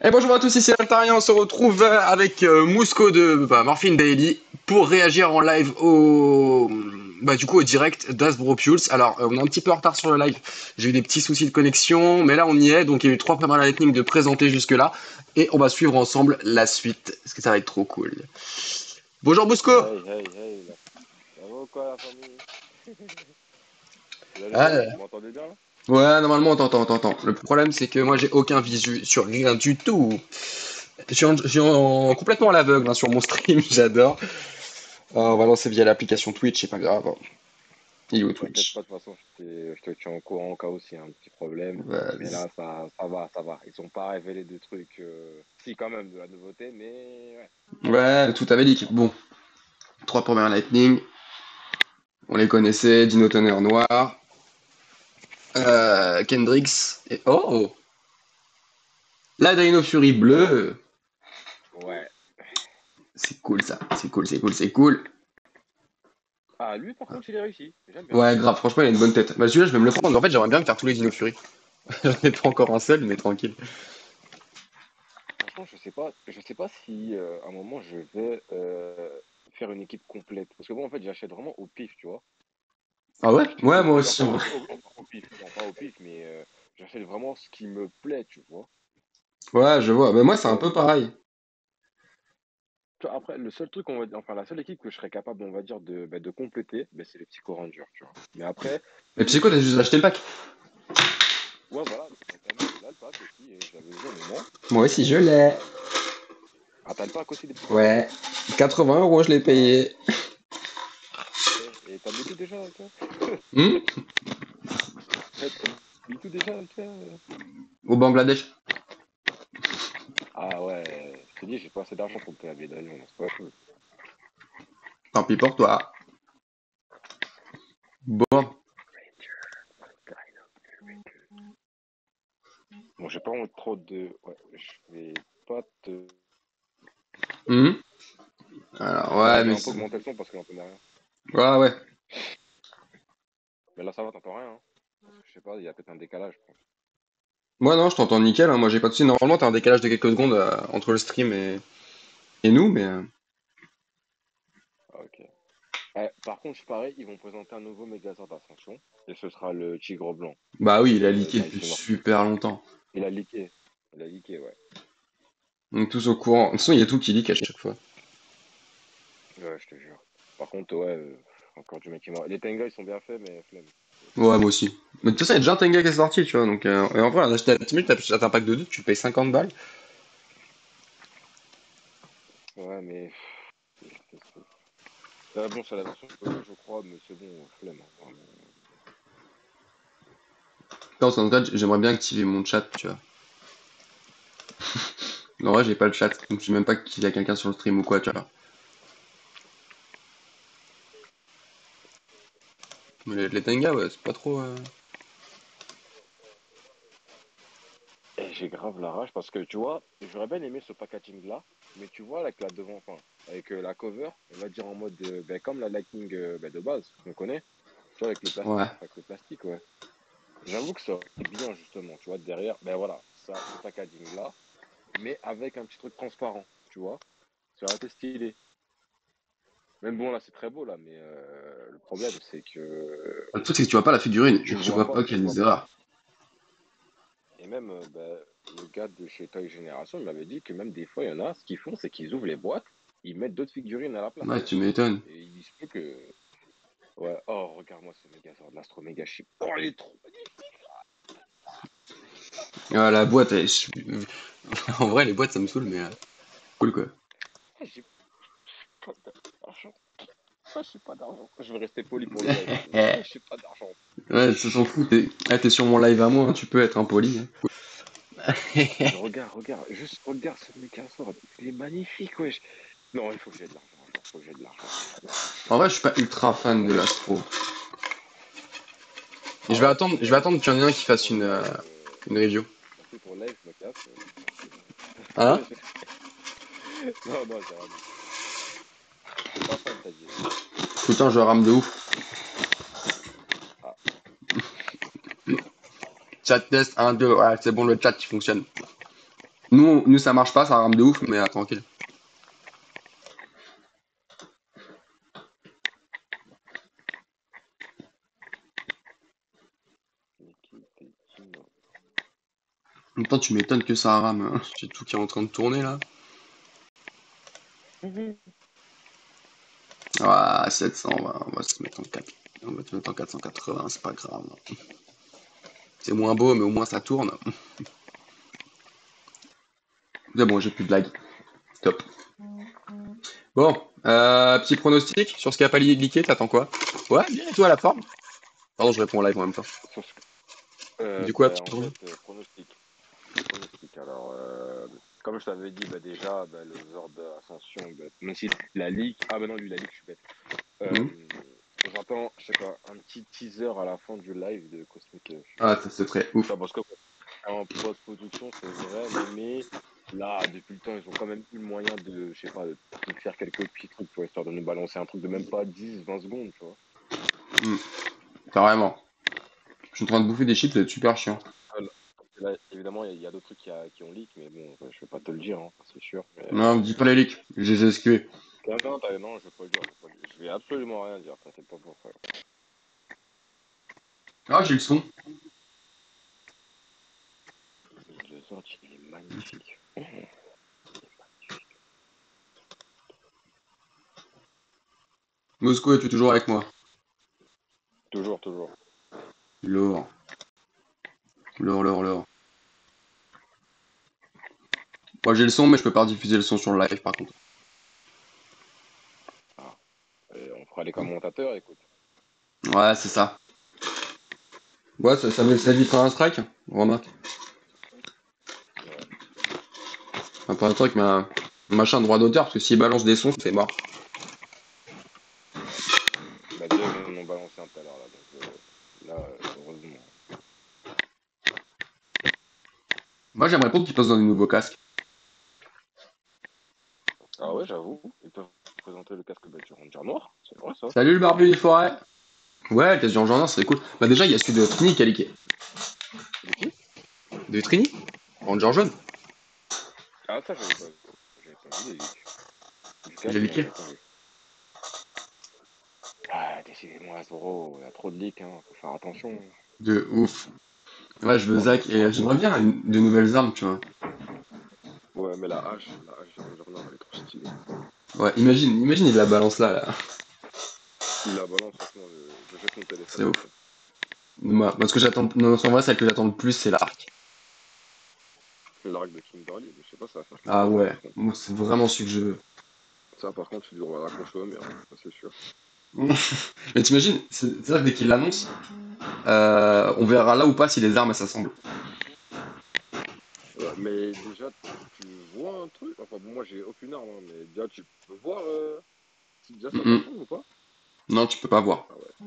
Et bonjour à tous, ici Altarian, on se retrouve avec Mousco de Morphine Daily pour réagir en live au direct d'Asbro Pulse. Alors, on est un petit peu en retard sur le live, j'ai eu des petits soucis de connexion, mais là on y est, donc il y a eu 3 premières lightning de présenter jusque-là, et on va suivre ensemble la suite, parce que ça va être trop cool. Bonjour Mousco. Hey, hey, hey, là. Ça va ou quoi, la famille? Vous allez bien? Ah, Vous m'entendez bien, là? ouais, normalement on t'entend. Le problème c'est que moi j'ai aucun visu sur rien du tout. Complètement à l'aveugle hein, sur mon stream, j'adore. On va lancer via l'application Twitch, c'est pas grave. Il est où T'inquiète Twitch? pas, de toute façon, je te tiens au courant au cas où s'il y a un petit problème. Mais Vas-y. là, ça va, ça va. Ils ont pas révélé de trucs. Si, quand même, de la nouveauté, mais ouais. Ouais, tout avait dit. Bon, 3 premières Lightning, on les connaissait, Dino Tonnerre noir, Kendrix, et oh! La Dino Fury bleue! Ouais. C'est cool ça, c'est cool, c'est cool, c'est cool. Ah, lui, par contre, il est réussi. J'aime bien. Ouais, grave, franchement, il a une bonne tête. Bah, celui-là, je vais me le prendre. En fait, j'aimerais bien me faire tous les Dino Fury. J'en ai pas encore un seul, mais tranquille. Franchement, je sais pas si à un moment je vais faire une équipe complète. Parce que bon, en fait, j'achète vraiment au pif, tu vois. Ah ouais? Ouais, moi J'achète, aussi. enfin, Ouais, au pif, non, pas au pif, mais j'achète vraiment ce qui me plaît, tu vois. ouais, je vois. Mais moi, c'est un peu Comme, pareil. tu vois, après, le seul truc, on va dire, enfin, la seule équipe que je serais capable, on va dire, de compléter, ben, c'est les petits Rangers, tu vois. Mais après, Mais tu les sais quoi, t'as autres, juste acheté le pack? ouais, voilà, exactement, il a le pack aussi, et je l'avais vu un moment. Moi aussi, je l'ai. Ah, t'as le pack aussi des petits Rangers? Ouais. 80 € je l'ai Ah, payé. et t'habites où déjà, toi? Hmm. T'habites où déjà, toi? Au Bangladesh. Ah ouais, je te dis, j'ai pas assez d'argent pour me payer un billet d'avion, c'est pas cool. Tant pis pour toi. Bon. Bon, j'ai pas envie trop de... Ouais, je vais pas te... Hmm. Alors, Voilà, ouais, j'ai mais un peu augmenté le son parce que j'entendais rien. ouais, ouais. Mais là, ça va, t'entends rien, hein? Parce que je sais pas, il y a peut-être un décalage, je pense. Moi, non, je t'entends nickel. Hein. Moi, j'ai pas de soucis. Normalement, t'as un décalage de quelques secondes entre le stream et nous, mais. Ah, ok. Par contre, je parie, ils vont présenter un nouveau Megazord d'Ascension. Et ce sera le Tigre Blanc. Bah oui, il a De leaké depuis Dynasty Warriors. super longtemps. Il a leaké. Il a leaké, ouais. Donc, tous au courant. De toute façon, il y a tout qui leak à chaque fois. Ouais, je te jure. Par contre, ouais, encore du mec qui m'a... Les Tenga, ils sont bien faits, mais flemme. Ouais, moi aussi. Mais de toute façon, il y a déjà un Tenga qui est sorti, tu vois. Donc, et en vrai, on a acheté la Ultimate, t'as un pack de 2, tu payes 50 balles. Ouais, mais... Ah bon, c'est la version Poga, je crois, mais c'est bon, flemme, hein, vraiment. Là, en tout cas, j'aimerais bien activer mon chat, tu vois. En vrai, j'ai pas le chat. Donc, je sais même pas qu'il y a quelqu'un sur le stream ou quoi, tu vois. Mais les Tenga, ouais, c'est pas trop. Et j'ai grave la rage parce que, tu vois, j'aurais bien aimé ce packaging-là, mais tu vois, avec la devant, enfin, avec la cover, on va dire en mode, ben, comme la Lightning ben, de base, qu'on connaît, tu vois, Ouais. avec le plastique, ouais. J'avoue que ça aurait été bien, justement, tu vois, derrière, ben voilà, ça, ce packaging-là, mais avec un petit truc transparent, tu vois, ça aurait été stylé. Même bon, là, c'est très beau, là, mais le problème, c'est que Le truc, c'est que tu vois pas la figurine. tu le Tu vois vois pas, pas tu qu'il y le a vois des pas. erreurs. Et même, ben, le gars de chez Toy Génération, il m'avait dit que même des fois, il y en a, ce qu'ils font, c'est qu'ils ouvrent les boîtes, ils mettent d'autres figurines à la place. Ouais, tu m'étonnes. Et il se peut que... Ouais, oh, regarde-moi ce Megazord, l'Astro Mega Chip. Oh, il est trop magnifique! Ah, la boîte, en vrai, les boîtes, ça me saoule, mais cool quoi. Ah, j'ai pas d'argent. Ah, j'ai pas d'argent. Je vais rester poli pour le live. Ah, j'ai pas d'argent. Ouais, ça s'en fout. T'es sur mon live à moi, hein, tu peux être impoli. Hein. Mais regarde, regarde, juste regarde ce Megazord. Il est magnifique, wesh. Non, il faut que j'ai de l'argent un jour. Il faut que j'ai de l'argent. En vrai, je suis pas ultra fan de l'astro. Et Ah ouais? je vais attendre qu'il y en ait un qui Merci fasse pour le live. une review. Merci pour le live, je me casse. Merci. Hein? Non, non, j'ai rien dit. T'es pas fan, t'as dit. Putain, je rame de ouf. Ah, Chat test 1, 2, ouais, c'est bon, le chat qui fonctionne. Nous, ça marche pas, ça rame de ouf, mais tranquille. En même temps, tu m'étonnes que ça rame, hein. J'ai tout qui est en train de tourner là. Ah, 700, on va se mettre en 4. On va te mettre en 480, c'est pas grave. C'est moins beau, mais au moins ça tourne. C'est bon, j'ai plus de lag. Top. Bon, petit pronostic sur ce qui a pas leaké, t'attends quoi? Ouais, bien, et toi, la forme? Pardon, je réponds en live en même temps. Sur ce Du coup, bah, petit en pronostic. fait, pronostic. Pronostic. Alors, comme je t'avais dit, bah, déjà, bah, le Zord Ascension, bah, même si la Ligue. Ah, bah non, lui, la Ligue, je suis bête. Hmm. J'entends, je sais pas, un petit teaser à la fin du live de Cosmic. Ah, ça c'est très ouf. Ça, parce que en post-production, c'est vrai, mais là, depuis le temps, ils ont quand même eu le moyen de, je sais pas, de faire quelques petits trucs, tu vois, histoire de nous balancer un truc de même pas 10, 20 secondes, tu vois. Hmm. Carrément. Je suis en train de bouffer des chips, c'est super chiant. Ah, là, évidemment, il y a d'autres trucs qui ont leak, mais bon, je vais pas te le dire, hein, ça, c'est sûr. Mais, Non, dis pas les leaks, j'ai esquivé. non, non, je vais pas le dire, je vais absolument rien dire, t'inquiète pas pour ça. Ah, j'ai le son. Le Zord, il est magnifique. Moscou, es-tu toujours avec moi? Toujours, toujours. Lourd, lourd, lourd, lourd. Moi j'ai le son, mais je peux pas diffuser le son sur le live par contre. Ah, et on fera les commentateurs, écoute. Ouais, c'est ça. Ouais, ça évitera un strike, remarque. Ouais. Enfin, pas un truc, mais un machin de droit d'auteur, parce que s'il balance des sons, c'est mort. Bah, déjà, ils vont nous balancer un tout à l'heure, là, donc là, heureusement. Moi j'aimerais pas qu'ils posent dans des nouveaux casques. Ah ouais, j'avoue, ils peuvent présenter le casque du Ranger noir, c'est vrai ça. Salut le barbu des forêts! Ouais, le casque du Rangers, c'est cool. Bah déjà, il y a celui de Trini qui a leaké. De qui? De Trini? Ranger jaune? Ah ça, j'avais pas vu les leaks. Du Il a casque, non, leaké. j'avais pas vu. Ah, décidément, Zoro, il y a trop de leaks, hein, faut faire attention. De ouf. Ouais, je veux Oh, mais Zach, et j'aimerais bien de nouvelles armes, tu vois. ouais, mais la hache du Ranger noir, elle est trop stylée. Ouais, imagine, il la balance là, là. S'il la balance, franchement, je jette mon C'est téléphone, ouf. Moi, ce que j'attends, non, en vrai, celle que j'attends le plus, c'est l'arc. l'arc de Kimberly, mais je sais pas, ça va faire quel Ah design ouais, par contre. moi, c'est vraiment celui que je veux. Ça, par contre, tu devras la consommer, hein, ça c'est sûr. Mais t'imagines, c'est-à-dire que dès qu'il l'annonce, on verra là ou pas si les armes elles s'assemblent. Ouais, mais déjà, tu vois un truc, enfin bon, moi j'ai aucune arme, hein, mais déjà tu peux voir si déjà ça Mhm. s'assemble ou pas? Non, tu peux pas voir. Ah ouais.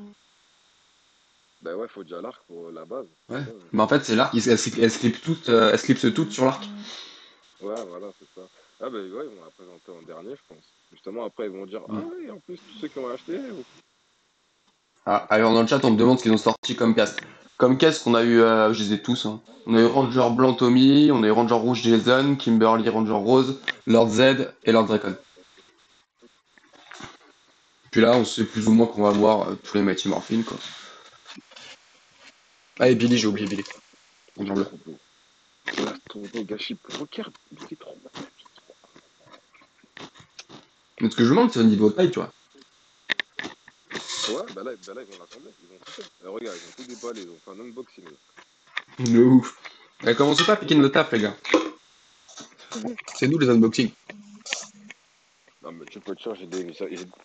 Bah ouais, faut déjà l'arc pour la base, Ouais. c'est ça, hein. Mais en fait, c'est l'arc, elles se toutes sur l'arc. Ouais, voilà, c'est ça. Ah bah ouais, ils vont la présenter en dernier, je pense. Justement, après, ils vont dire, ah Mm. oui, en plus, tous ceux qui ont acheté. Ah, alors dans le chat, on me demande ce qu'ils ont sorti comme casque. Comme casque, on a eu, je les ai tous, hein. On a eu Ranger blanc Tommy, on a eu Ranger rouge Jason, Kimberly Ranger rose, Lord Z et Lord Dracon. Puis là, on sait plus ou moins qu'on va voir tous les Mighty Morphin, quoi. Ah, et Il est Billy, trop j'ai oublié beau, Billy. il Ranger est bleu. trop beau. L'Astrono Gaship, regarde, il est trop magnifique. Mais ce que je me demande, c'est au niveau de taille, tu vois. Ouais, bah là, ils vont l'assembler, ils vont tout faire. Regarde, ils vont tout déballer, ils vont faire un unboxing, là. De ouf. Commencez pas à piquer notre taf, les gars. C'est nous les unboxings. Non, mais tu peux être sûr,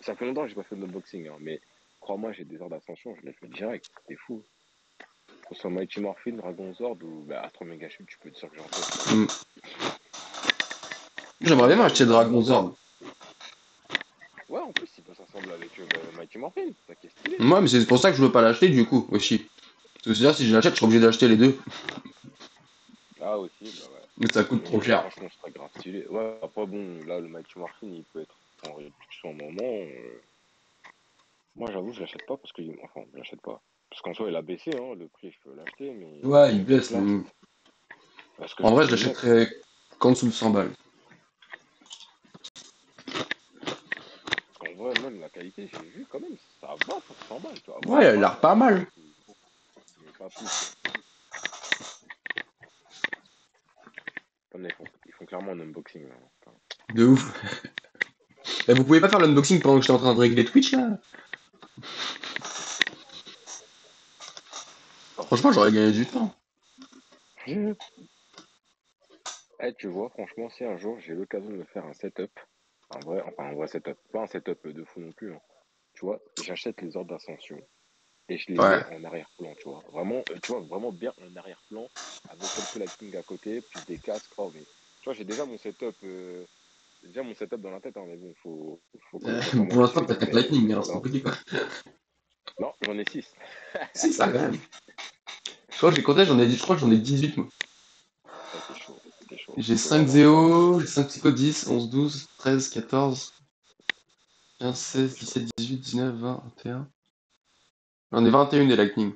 ça fait longtemps que j'ai pas fait d'unboxing, hein, mais crois-moi, j'ai des heures d'ascension, je les fais direct, t'es fou. Que ce soit Mighty Morphin, Dragon Zord ou bah, Astro Mega Chute, tu peux être sûr que j'en fais. Mm. J'aimerais bien Même m'acheter Dragon Dragon Zord. Zord. Ouais, en plus, il peut s'assembler avec Mighty Morphin, c'est ça qui est stylé. Moi, mais c'est pour ça que je veux pas l'acheter, du coup, aussi. Parce que c'est-à-dire, si je l'achète, je suis obligé d'acheter les deux. Ah, aussi, bah ouais. Mais ça coûte trop Mais cher. franchement, ce serait grave stylé. Ouais, après, bon, là, le Mighty Morphin, il peut être en réduction au moment. Moi, j'avoue, je l'achète pas parce que. Enfin, je l'achète pas. Parce qu'en soi, il a baissé, hein, le prix, je peux l'acheter, mais Ouais, il faut que je baisse. teste. Est-ce que En je vrai, peux je m'y mettre? l'achèterais. qu'en dessous de 100 balles. En vrai, même la qualité, j'ai vu quand même, ça va pour 100 balles, tu vois. Bon, Ouais, elle a l'air pas mal. mais pas plus, quoi. Comme ils font clairement un unboxing, là. Enfin, De ouf. Et vous pouvez pas faire l'unboxing pendant que j'étais en train de régler Twitch là? Franchement, j'aurais gagné du temps. Eh, tu vois, franchement, si un jour j'ai l'occasion de me faire un setup, un vrai setup, pas un setup de fou non plus, hein. Tu vois, j'achète les ordres d'ascension et je les mets Ouais. en arrière-plan, tu vois. Vraiment, tu vois, vraiment bien en arrière-plan, avec quelques lightning à côté, plus des casques. Oh, mais tu vois, j'ai déjà mon setup dans la tête, hein, mais bon, faut que ça soit moi Pour qui l'instant, fait t'as tout, 4 mais lightning, alors c'est voilà. compliqué quoi. Non, j'en ai 6. C'est ça quand même. Je crois que j'ai compté, je crois que j'en ai 18 moi. Ouais, t'es chaud, t'es chaud. J'ai Faut 5 vraiment que ça. Zéo, j'ai 5 Psycho 10, 11, 12, 13, 14, 15, Ouais, 16, t'es chaud. 17, 18, 19, 20, 21. J'en ai 21 des lightning.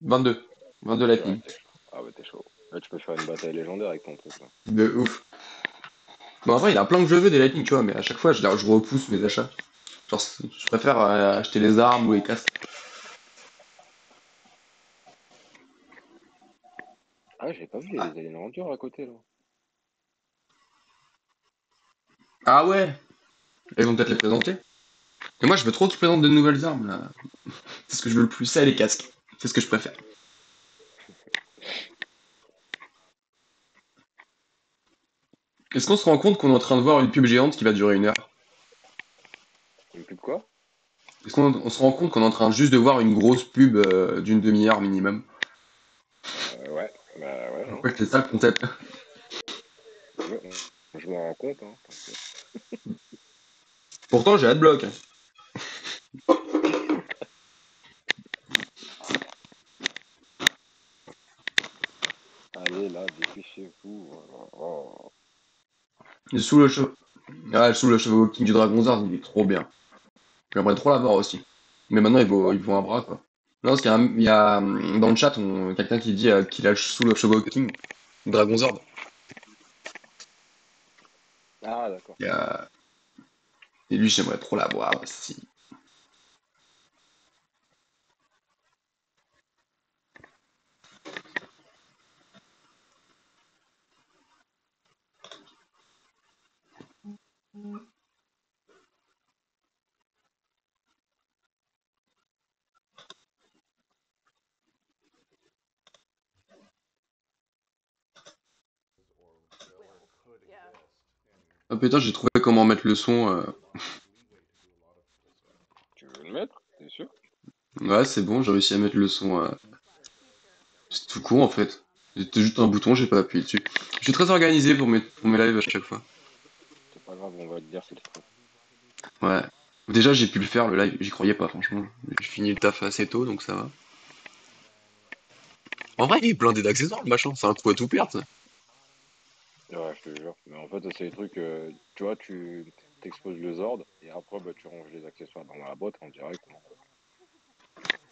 22. 22 Ouais, lightning. t'es chaud. Ah ouais, t'es chaud. Là, tu peux faire une bataille légendaire avec ton truc, là. De ouf. Bon, après, il y a plein que je veux des lightning, tu vois, mais à chaque fois, je repousse mes achats. Genre, je préfère acheter les armes ou les casques. Ah, j'avais pas vu, il y a les Alien Rangers à côté, là. Ah ouais, ils vont peut-être les présenter. Et moi, je veux trop qu'ils présentent de nouvelles armes, là. C'est ce que je veux le plus, ça et les casques. C'est ce que je préfère. Est-ce qu'on se rend compte qu'on est en train de voir une pub géante qui va durer 1 heure? Une pub quoi? Est-ce qu'on se rend compte qu'on est en train juste de voir une grosse pub d'une demi-heure minimum? Ouais, bah ouais, En hein. fait, c'est ça le concept. Ouais, je m'en rends compte, hein, t'inquiète. Pourtant, j'ai Adblock. Allez, là, dépêchez-vous. Oh. Et sous le cheveu. Ah, sous le cheveu King du Dragon Zard, il est trop bien. J'aimerais trop l'avoir aussi. Mais maintenant, De quoi? il vaut un bras, quoi. Non, parce il y a dans le chat, quelqu'un qui dit qu'il a sous le cheveu King. Dragon Zord. Ah, d'accord. Il y a- Et lui, j'aimerais trop l'avoir aussi. Ah putain, j'ai trouvé comment mettre le son. Tu veux le mettre? T'es sûr? Ouais, c'est bon, j'ai réussi à mettre le son. C'est tout con en fait. C'était juste un bouton, j'ai pas appuyé dessus. Je suis très organisé pour mes lives à chaque fois. C'est pas grave, on va te dire c'est le stress. Ouais. Déjà, j'ai pu le faire, le live, j'y croyais pas, franchement. J'ai fini le taf assez tôt, donc ça va. En vrai, il est blindé d'accessoires, le machin. C'est un coup à tout perdre, ça. Ouais, je te jure. Mais en fait, c'est des trucs, tu vois, tu t'exposes le Zord et après, bah, tu ranges les accessoires dans la boîte en direct.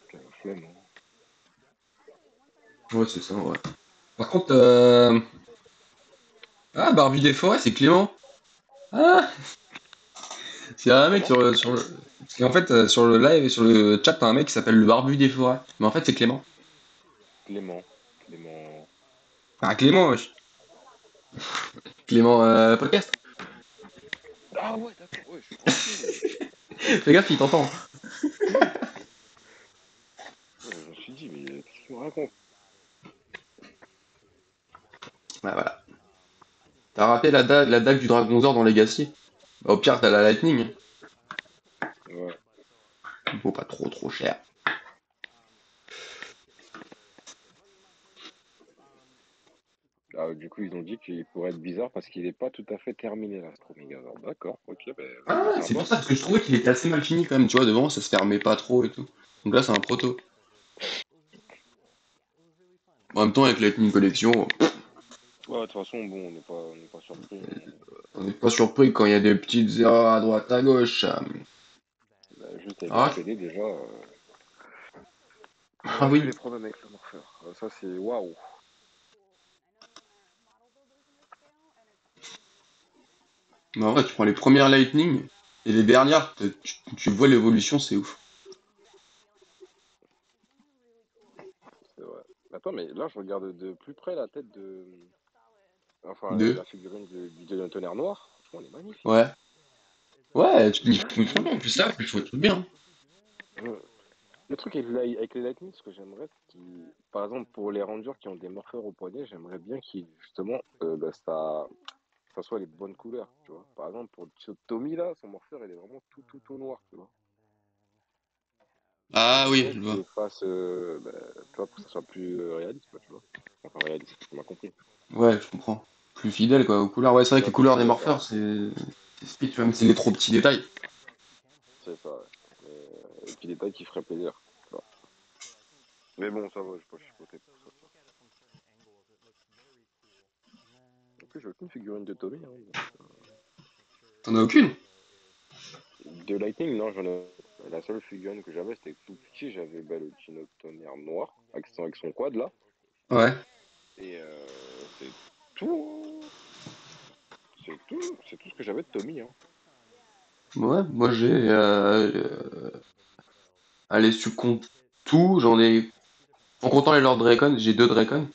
Quelle flemme, hein. Ouais, c'est ça, ouais. Par contre, ah, Barbie des forêts, c'est Clément. Ah, c'est un mec Comment? sur le... Parce qu'en fait, sur le live et sur le chat, t'as un mec qui s'appelle le Barbu des forêts. Mais en fait, c'est Clément. Clément. Clément. Ah, Clément, wesh. Clément podcast. Ah ouais, d'accord, ouais, ok. Fais gaffe, il t'entend. Ouais, je me suis dit, mais qu'est-ce qu'il me raconte? Ouais, voilà. T'as raté la dague du Dragon Zord dans Legacy. Bah, au pire, t'as la Lightning. Ouais. Il vaut pas trop cher. Ah, du coup, ils ont dit qu'il pourrait être bizarre parce qu'il n'est pas tout à fait terminé, l'Astro Megazord. D'accord, ok, ben vas-y, Ah, c'est sympa. pour ça, parce que je trouvais qu'il était assez mal fini quand même, tu vois, devant, ça se fermait pas trop et tout. Donc là, c'est un proto. En même temps, avec Lightning Collection, Ouais, de toute façon, bon, on n'est pas surpris, hein. on n'est pas surpris quand il y a des petites erreurs à droite, à gauche. Bah, juste avec le Ah, PD, déjà, on ah aurait pu oui. les prendre avec le morpheur. Ça, c'est waouh. Mais en vrai, tu prends les premières Lightning et les dernières, tu vois l'évolution, c'est ouf. C'est vrai. Attends, mais là, je regarde de plus près la tête de. Enfin, Deux. la figurine du tonnerre noir. Franchement, elle est magnifique. Ouais. Ouais, franchement, en plus ça, Magnifique. il faut tout bien. Euh, Le truc avec les Lightning, ce que j'aimerais, c'est qu'ils. Par exemple, pour les Rangers qui ont des morpheurs au poignet, j'aimerais bien qu'ils, justement, ça soit les bonnes couleurs, tu vois. Par exemple, pour Tommy, là, son morpheur, il est vraiment tout noir, tu vois. Ah J'aimerais oui, bien je qu'il vois. les fasse, tu vois, pour que ça soit plus réaliste, quoi, tu vois. Enfin, réaliste, tu m'as compris. Ouais, je comprends. Plus fidèle, quoi, aux couleurs. Ouais, c'est vrai Tu que les vois, plus couleurs des fidèle, morpheurs, voilà. c'est speed, tu vois, mais c'est les trop petits détails. C'est ça, ouais. Et puis des tailles qui feraient plaisir, tu vois. Mais bon, ça va, je peux chipoter pour ça, tu vois. En plus, j'ai aucune figurine de Tommy, hein, T'en as aucune? De Lightning, non, j'en ai. La seule figurine que j'avais, c'était tout petit. J'avais le Dino Tonnerre noir, avec son quad là. Ouais. Et c'est tout. C'est tout ce que j'avais de Tommy. Hein. Ouais, moi j'ai. Allez, si tu comptes tout, j'en ai. En comptant les Lord Dracon, j'ai deux Dracon.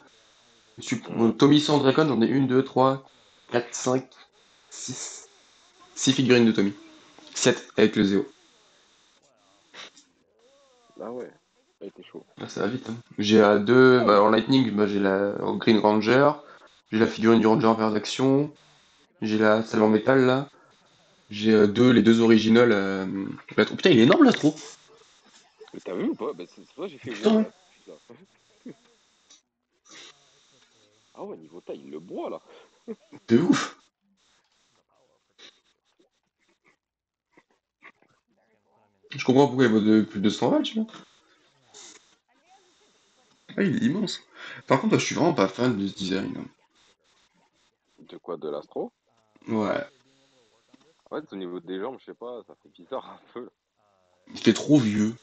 Mhm. Tommy sans Dracon, j'en ai une, deux, trois, quatre, cinq, six. Six figurines de Tommy. Sept avec le Zéo. Ah ouais, ça a été chaud. Ah, ça va vite, hein. J'ai deux. Bah, en Lightning, bah, j'ai la Green Ranger. J'ai la figurine du Ranger vert d'action. J'ai la celle en métal là. J'ai les deux originales. Putain, il est énorme l'Astro. Mais t'as vu ou pas? Bah, c'est pour ça que j'ai fait wow Putain, là, tout de suite là. Ah ouais, niveau taille, il le boit là. de ouf. Je comprends pourquoi il vaut plus de 200 balles, tu vois. Ah, il est immense. Par contre, moi, je suis vraiment pas fan de ce design, hein. De quoi? De l'astro? Ouais, Ouais, au niveau des jambes, je sais pas, ça fait bizarre un peu. il fait trop vieux.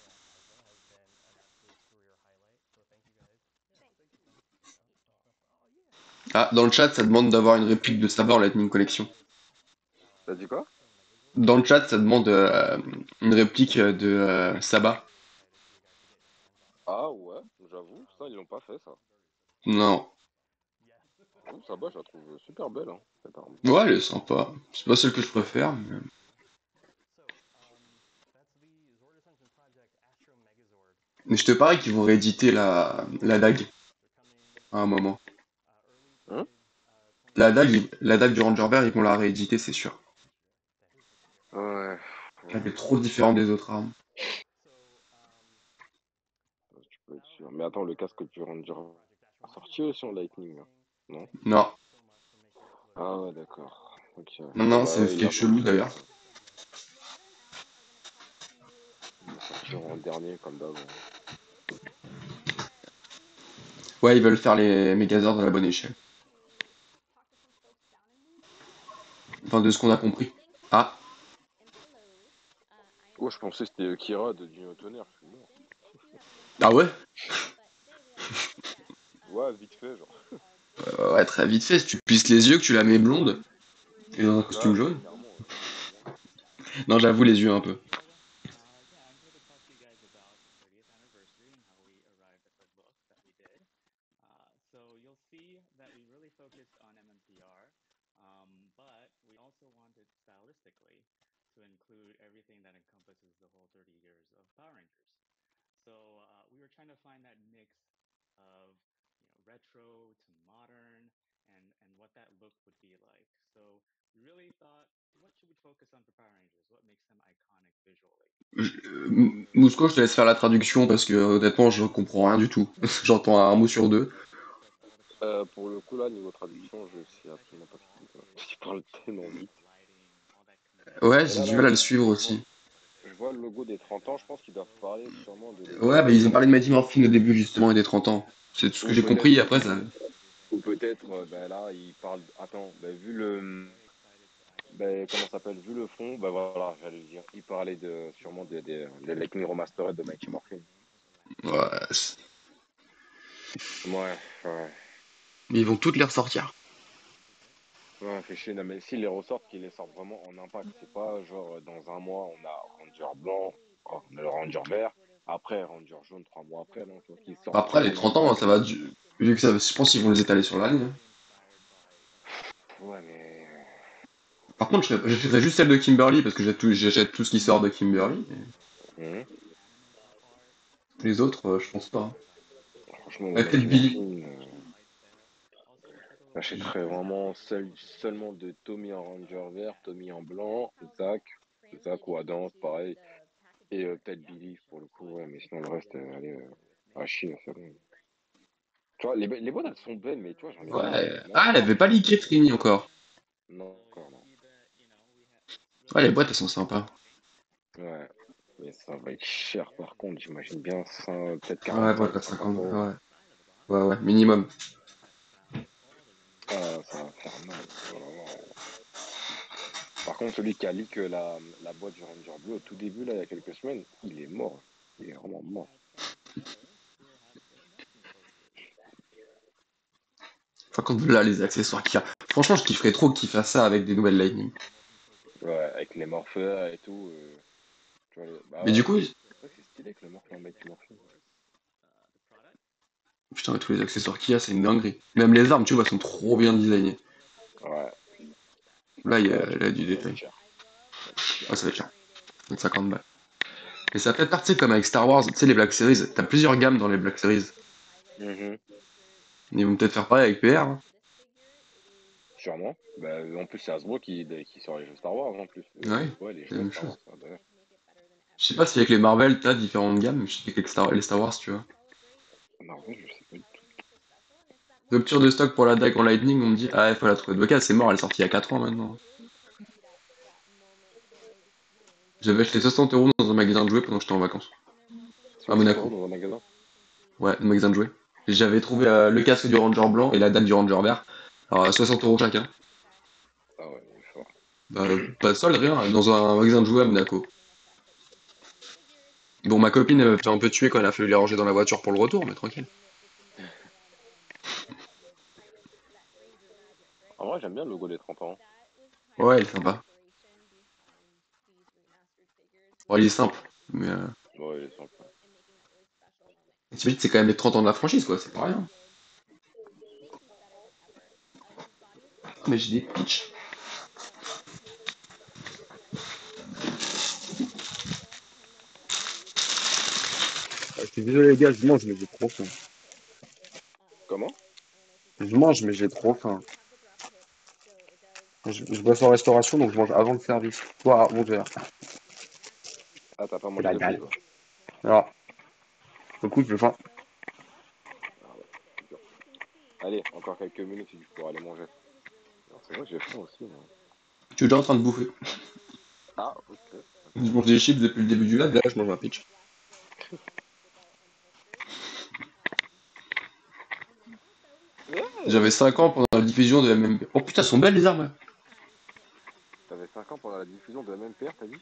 Ah, dans le chat, ça demande d'avoir une réplique de Saber en Lightning Collection. T'as dit quoi? Dans le chat, ça demande une réplique de Saba. Ah ouais, j'avoue, ça ils l'ont pas fait ça. Non. J'avoue, ça va, je la trouve super belle, hein, cette arme. Ouais, elle est sympa. C'est pas celle que je préfère, mais je te parie qu'ils vont rééditer la dague à un moment. Hein? La dague du Ranger Vert, ils vont la rééditer, c'est sûr. Ouais, Elle est ouais, trop différente des autres armes. tu peux être sûr. Mais attends, le casque du Ranger a sorti aussi en Lightning, là. Non? Non. Ah ouais, d'accord. Ok. Non, non, Bah c'est ouais, ce il qui est l'a chelou sorti. d'ailleurs. Il l'a sorti en dernier, comme d'hab. Hein. Ouais, ils veulent faire les Megazords à la bonne échelle. Enfin, de ce qu'on a compris. Ah, Oh, je pensais que c'était Kira de Dino Tonnerre, je suis mort. ah ouais? Ouais, vite fait, genre. Ouais, très vite fait, si tu plisses les yeux, que tu la mets blonde, et dans un Ouais, costume bah jaune. clairement, ouais. Clairement. Non, j'avoue les yeux un peu. Mousco, je te laisse faire la traduction parce que honnêtement, je comprends rien du tout. J'entends un mot sur deux. Pour le coup, là, niveau traduction, je sais absolument pas ce qu'il dit. Quoi. Il parle tellement vite. Ouais, Mais j'ai là, du mal à le suivre je vois, aussi. je vois le logo des 30 ans, je pense qu'ils doivent parler sûrement de Ouais, bah l'épisode. ils ont parlé de Mighty Morphin au début justement et des 30 ans. C'est tout ce que Ou j'ai compris, peut-être, après ça. ou peut-être, ben là, ils parlent. Attends, ben, vu le. Ben, comment ça s'appelle? Vu le fond, ben voilà, j'allais le dire. Ils parlaient sûrement des Lightning Remastered de Mighty Morphin. Ouais, Ouais, ouais. mais ils vont toutes les ressortir. Ouais, fait chier. Non, mais s'ils les ressortent, qu'ils les sortent vraiment en impact. C'est pas genre dans un mois, on a Ranger blanc, oh, on a le Ranger vert, après Ranger jaune 3 mois après, non, tu vois, qu'ils sortent Après, tout les en 30 ans, impact. ça va. Vu que ça, je pense qu'ils vont les étaler sur l'année, hein. Ouais, mais. Par contre, j'achèterais juste celle de Kimberly parce que j'achète tout ce qui sort de Kimberly. Mhm. Les autres, je pense pas, hein. Franchement, moi, Peut-être Mighty Billy. Morphin, j'achèterais vraiment seulement de Tommy en Ranger vert, Tommy en blanc, Zach ou Adam, c'est pareil, et peut-être Billy pour le coup, ouais, mais sinon le reste, allez, à chier, c'est bon. Tu vois, les boîtes, elles sont belles, mais tu vois, j'en ai marre, Ouais. j'en ai Ah, elle marre avait de pas voir leaké Trini encore. non, encore non. Ouais, les boîtes, elles sont sympas. Ouais, mais ça va être cher par contre, j'imagine bien peut-être Ouais, boîte 45, à 50 50. euros. Ouais. Ouais, ouais, minimum. Ah, ça va faire mal. Oh là là. Par contre, celui qui a leak la boîte du Ranger Bleu au tout début, là, il y a quelques semaines, il est mort. Il est vraiment mort. Enfin, quand là, les accessoires qu'il y a. Franchement, je kifferais trop qu'ils fassent ça avec des nouvelles Lightning. Ouais, avec les morpheurs et tout. Tu vois, bah Mais du ouais, coup, c'est vrai que c'est stylé que le morpheur mette du morphine. putain, avec tous les accessoires qu'il y a, c'est une dinguerie. Même les armes, tu vois, sont trop bien designées. Ouais, Là, après là, il y a du ça va être détail. cher. Ça va être cher. Ah, ça va être cher. Donc 50 balles. Et ça fait partie comme avec Star Wars, tu sais, les Black Series. T'as plusieurs gammes dans les Black Series. Mhm. Ils vont peut-être faire pareil avec PR, hein. Sûrement. Bah, en plus, c'est Hasbro qui sort les jeux Star Wars en plus. Ouais, Ouais, les c'est la jouets même Star chose. Wars, ça, d'ailleurs. Je sais pas si avec les Marvel, t'as différentes gammes, mais je sais qu'avec les Star Wars, tu vois. Marvel, je sais pas du tout. Rupture de stock pour la dague en Lightning, on me dit, ah, il faut la trouver. Bah, c'est mort, elle est sortie il y a 4 ans maintenant. J'avais acheté 60 € dans un magasin de jouets pendant que j'étais en vacances. À 60 euros Monaco. dans un magasin. Ouais, un magasin de jouets. J'avais trouvé le casque du Ranger blanc et la dague du Ranger vert. Alors, à 60 € chacun. Ah ouais, il est fort. Bah, pas de solde, rien, dans un magasin de jouets à Monaco. Bon, ma copine, elle m'a fait un peu tuer quand elle a fallu les ranger dans la voiture pour le retour, mais tranquille. En vrai, j'aime bien le logo des 30 ans. Ouais, elle est sympa. Ouais, il est simple, mais Ouais, il est sympa. c'est quand même les 30 ans de la franchise, quoi, c'est pas rien. Mais j'ai des pitchs. Je suis désolé les gars, je mange mais j'ai trop faim. Comment? Je mange mais j'ai trop faim. Je bosse en restauration donc je mange avant le service. Soit à 11h. Ah, t'as pas C'est mangé la depuis, dalle. toi? Alors, écoute, j'ai faim. Ah ouais, c'est dur. Allez, encore quelques minutes et tu pourras aller manger. Non, c'est vrai, j'ai faim aussi, moi. Tu es déjà en train de bouffer. Ah, ok. Je mange des chips depuis le début du live, là je mange un pitch. Ouais, J'avais 5 ans pendant la diffusion de MMP. Oh putain, elles sont belles les armes, là. t'avais 5 ans pendant la diffusion de la même paire, t'as dit?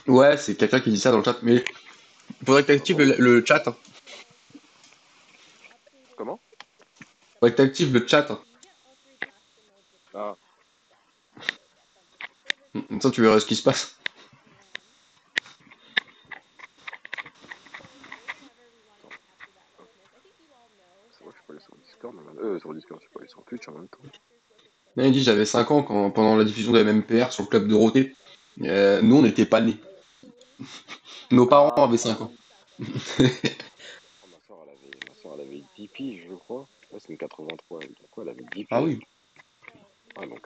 Ouais, c'est quelqu'un qui dit ça dans le chat, mais faudrait que Ah t'actives bon? le chat, hein. Comment? Faudrait que t'actives le chat, hein. Ah, Comme ça tu verras ce qui se passe. attends, hop. C'est vrai que je peux aller sur Discord, sur Discord, je peux aller sur Twitch en même temps. Là, il dit j'avais 5 ans pendant la diffusion de MMPR sur le club Dorothée. Nous on n'était pas nés. Nos parents Ah, avaient ah 5 ans. oui. Oh, ma soeur, elle avait 10 piges, je crois. Ouais, c'est une 83, donc quoi, elle avait 10 Ah piges. oui, Ah, donc,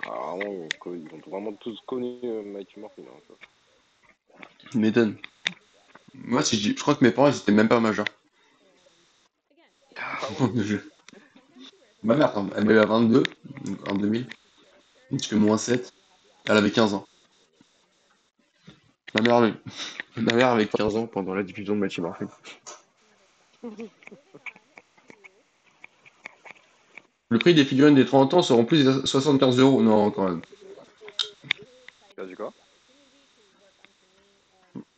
vraiment, ils ont vraiment tous connu Mighty Morphin, hein, tu vois. tu m'étonnes. Moi, si je crois que mes parents ils étaient même pas majeurs. Ah ouais? Ma mère, attends, elle avait 22 en 2000. Je fais -7. Elle avait 15 ans. Ma mère, ma mère avait 15 ans pendant la diffusion de Mathieu Morphin. Le prix des figurines des 30 ans seront plus de 75 €. Non, quand même. T'as dit quoi?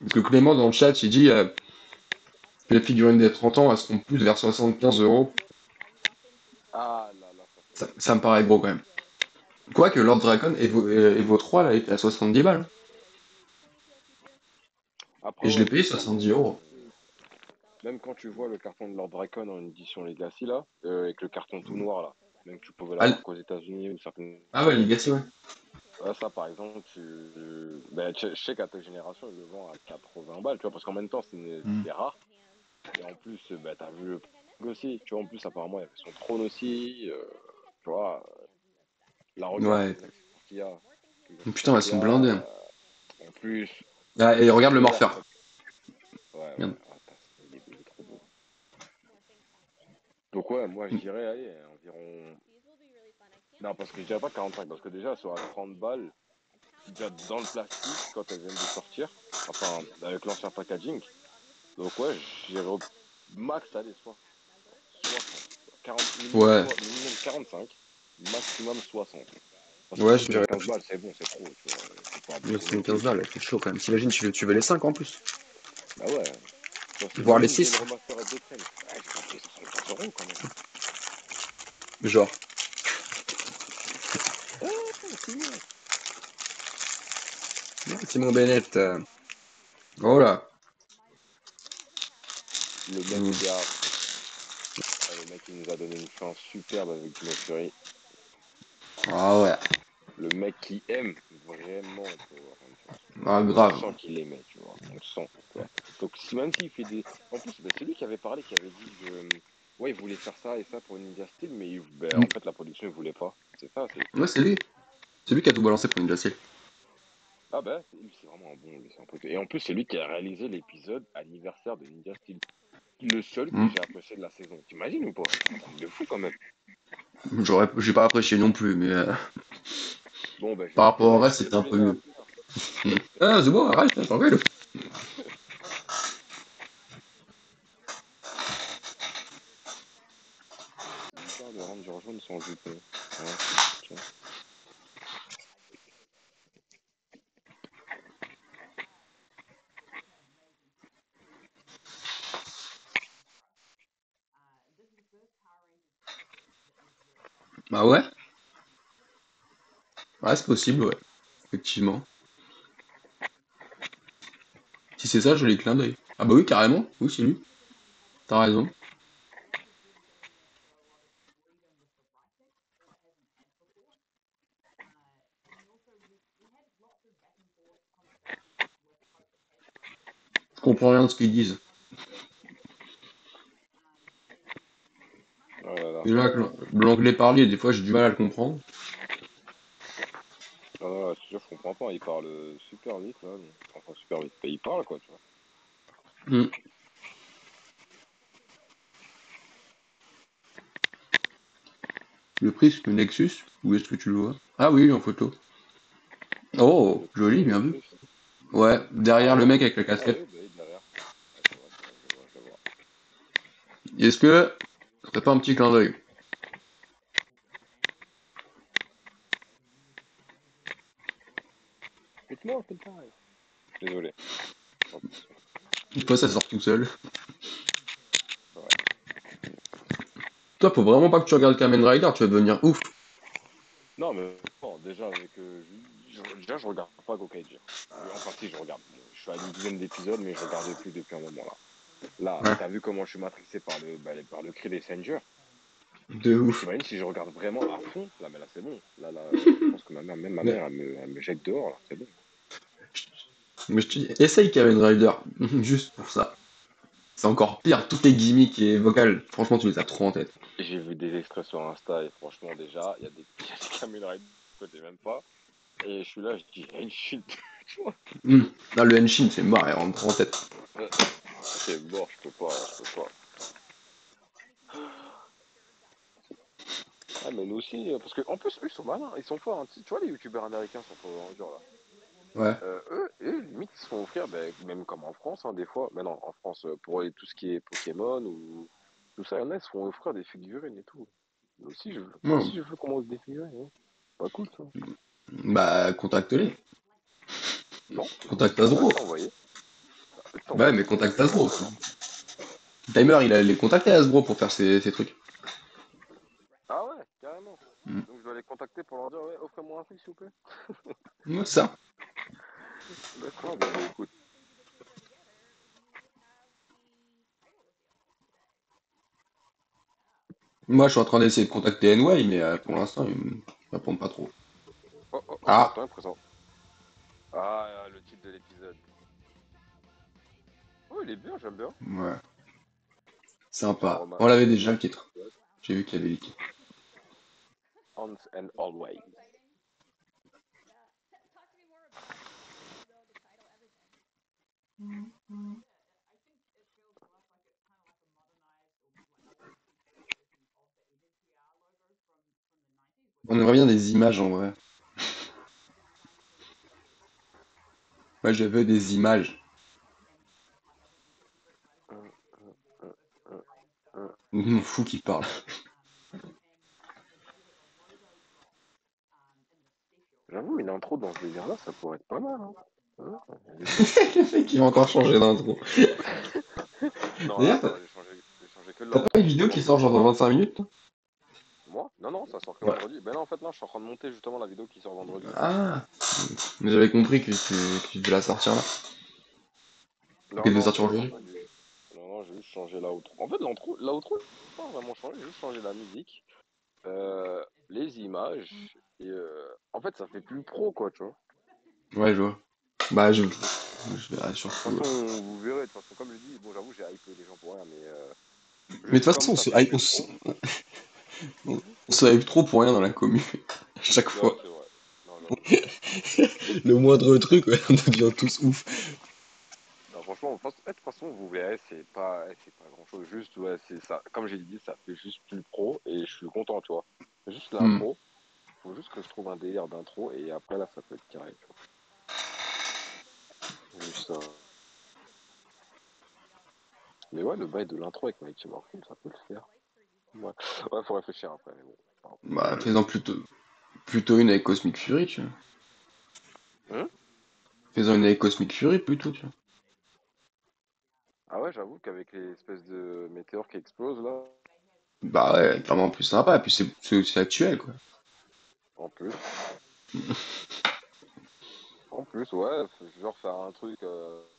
Parce que Clément, dans le chat, il dit que les figurines des 30 ans, elles seront plus vers 75 €. Ah là là, ça fait Ça me paraît gros quand même. Quoique Lord Dragon Evo 3 là était à 70 balles. Après, Et je l'ai ouais, payé mais bon, 70 euros. même quand tu vois le carton de Lord Dracon en édition Legacy, là, avec le carton tout noir, là, même tu pouvais Ah, l'avoir qu'aux États-Unis ou certaines. ah ouais, Legacy, ouais. Ouais, ça, par exemple, ben, je sais qu'à ta génération, ils le vendent à 80 balles, tu vois, parce qu'en même temps, Hmm. c'était rare. Et en plus, ben, t'as vu le prix aussi, tu vois, en plus, apparemment, il y avait son trône aussi, tu vois, là, regarde Ouais. les accessoires qu'il y a. Les Putain, accessoires elles qu'il y sont a, blindées, hein. en plus, Ah, et regarde le Vader, en Morpheur. fait. Ouais, ouais, Regarde. ah, il est trop beau. Donc, ouais, moi, je dirais, allez, environ. Non, parce que je dirais pas 45, parce que déjà, elles sont à 30 balles, déjà dans le plastique, quand elles viennent de sortir, enfin, avec l'ancien packaging. Donc, ouais, je dirais au max, allez, soit 60. 40, minimum, Ouais. minimum 45, maximum 60. Parce que Ouais, je dirais. 75 balles, c'est bon, c'est trop, tu vois, faut pas Ouais, abuser c'est non une plus, 15 tu balles, vois. c'est chaud quand même. T'imagines, tu veux les 5 en plus. Bah ouais, Voire les imagine, ils viennent 6. remaster Death Rain. Ouais, j'ai pas payé 75 euros quand même. Genre. Ah, Simon. Simon Bennett. Oh là. Le mec Hmm. qui a, le mec qui nous a donné une fin superbe avec Dino Fury. Ah ouais. Le mec qui aime vraiment Power Rangers. Ah, On grave. sent qu'il aimait, tu vois. On sent, tu vois. Donc, même s'il fait des. En plus, ben, c'est lui qui avait parlé, qui avait dit que. Ouais, il voulait faire ça et ça pour Ninja Steel, mais ben, Hmm. en fait, la production, il voulait pas. C'est ça, c'est. Ouais, c'est lui. C'est lui qui a tout balancé pour Ninja Steel. Ah ben, lui, c'est vraiment un bon, lui, c'est un pote. Et en plus, c'est lui qui a réalisé l'épisode anniversaire de Ninja Steel. Le seul que Hmm. j'ai apprécié de la saison. T'imagines ou pas? C'est un truc de fou quand même. J'ai pas apprécié non plus, mais Bon, ben, par rapport au je reste, vais te c'était un peu spoiler mieux. plus tard. Ah, c'est bon, arrête, t'en veux. C'est bizarre de Ranger jaune sans jupon. Hein, tiens. Ah ouais? Ouais, c'est possible, ouais. Effectivement. Si c'est ça, je l'ai clin d'œil. Ah bah oui, carrément. Oui, c'est lui. T'as raison. Je comprends rien de ce qu'ils disent. Oh là là. Déjà que l'anglais parlé, des fois, j'ai du mal à le comprendre. Ah non, c'est sûr, je comprends pas. Il parle super vite, là. Enfin, super vite. Il parle, quoi, tu vois. Hmm. Le Prisme Nexus, où est-ce que tu le vois? Ah oui, en photo. Le Oh, joli, prisme bien vu. Nexus. Ouais, Ah derrière le ouais? mec avec la Ah casquette. oui, bah oui, derrière. Ouais, je vois. Est-ce que ce serait pas un petit clin d'œil? Faites-moi, faites pareil. Désolé. Attention. Une fois, ça sort tout seul. Ouais. Toi, faut vraiment pas que tu regardes Kamen Rider, tu vas devenir ouf. Non, mais bon, déjà, avec, déjà, je regarde pas Gokaiger. Enfin, si, je regarde. Bon, je suis à une dizaine d'épisodes, mais je regardais plus depuis un moment, là. Là, Ouais, t'as vu comment je suis matrixé par par le cri des Sengers. de Mais ouf. t'imagines si je regarde vraiment à fond, là, mais là, c'est bon. Là, je pense que même ma Mais, mère, elle me jette dehors, là, c'est bon. mais je te dis, essaye Kamen Rider, juste pour ça. C'est encore pire, toutes les gimmicks et vocales, franchement, tu les as trop en tête. J'ai vu des extraits sur Insta et franchement, déjà, il y a des, il y a des Kamen Rider que je connais même pas. Et je suis là, je dis, Henshin, tu vois. Hmm. Là, le Henshin, c'est mort, elle rentre trop en tête. Euh, C'est mort, je peux pas, je peux pas. Ah, mais nous aussi, parce que en plus, eux, ils sont malins, ils sont forts, hein. Tu vois, les youtubeurs américains sur Power Rangers, là. Ouais. Eux, limite, ils se font offrir, ben, même comme en France, hein, des fois. Mais non, en France, pour tout ce qui est Pokémon ou tout ça, il y en a, ils se font offrir des figurines et tout. Moi Hmm. aussi, je veux qu'on m'offre des figurines, hein. Pas cool, ça. Bah, contacte-les. Non, Contacte ça va Hasbro. être envoyé. Ça va être Ouais, envoyé. mais contacte Ça va Hasbro être aussi. envoyé. Timer, il a les contacts à Hasbro pour faire ces trucs. Ah ouais, carrément. Mm. Donc je dois les contacter pour leur dire, ouais, offrez-moi un fric, s'il vous plaît. Ouais, ça. D'accord, bon, bah, écoute. Moi, je suis en train d'essayer de contacter NY, mais pour l'instant, ils me répondent pas trop. Oh, oh, oh, Ah, attends, un présent. Ah, le titre de l'épisode. Oh, il est bien, j'aime bien. ouais. C'est un Sympa. roman. On l'avait déjà le titre. J'ai vu qu'il y avait leaké. Once and Always. On aimerait bien des images en vrai. Moi, je veux des images. Hum, hum, hum, hum. Mon fou qui parle. J'avoue, une intro dans ce délire-là, ça pourrait être pas mal, hein. Elle est bien. Le mec, il va encore changer d'intro. Non, là, D'ailleurs, attends, j'ai changé que t'as pas une l'intro pour vidéo qui sort vendredi. genre dans 25 minutes, toi? Moi? Non, non, ça sort que Ouais. vendredi. Ben là, en fait, là, je suis en train de monter justement la vidéo qui sort vendredi. Ah, mais j'avais compris que tu devais la sortir là. Ou Non, qu'elle devait non, sortir c'est aujourd'hui. pas du... Non, non, j'ai juste changé l'outro. En fait, l'outro, j'ai pas vraiment changé, j'ai juste changé la musique, les images, et en fait, ça fait plus pro, quoi, tu vois. Ouais, je vois. Bah, Donc, je verrai de toute surtout. façon, vous verrez, de toute façon, comme je dis, bon, j'avoue, j'ai hypé les gens pour rien, mais Mais de juste toute comme façon, ça fait plus pro. on se hype trop pour rien dans la commu. À chaque Ouais, fois. c'est vrai. Non, j'avoue, c'est vrai. Le moindre truc, ouais, on devient tous ouf. Non, franchement, de toute façon, vous verrez, c'est pas grand-chose. Juste, ouais, c'est ça. Comme j'ai dit, ça fait juste plus pro et je suis content, tu vois. Juste Hmm. l'intro. Faut juste que je trouve un délire d'intro et après, là, ça peut être carré, tu vois. Juste ça. Mais ouais, le bail de l'intro avec Mighty Morphin, ça peut le faire. Ouais, ouais, faut réfléchir après, mais bon. Enfin, Bah, fais-en plutôt une avec Cosmic Fury, tu vois. hein. Fais-en une avec Cosmic Fury plutôt, tu vois. Ah ouais, j'avoue qu'avec les espèces de météores qui explosent, là, Bah ouais, clairement plus sympa, et puis c'est aussi actuel, quoi. en plus. En plus, ouais, genre faire un truc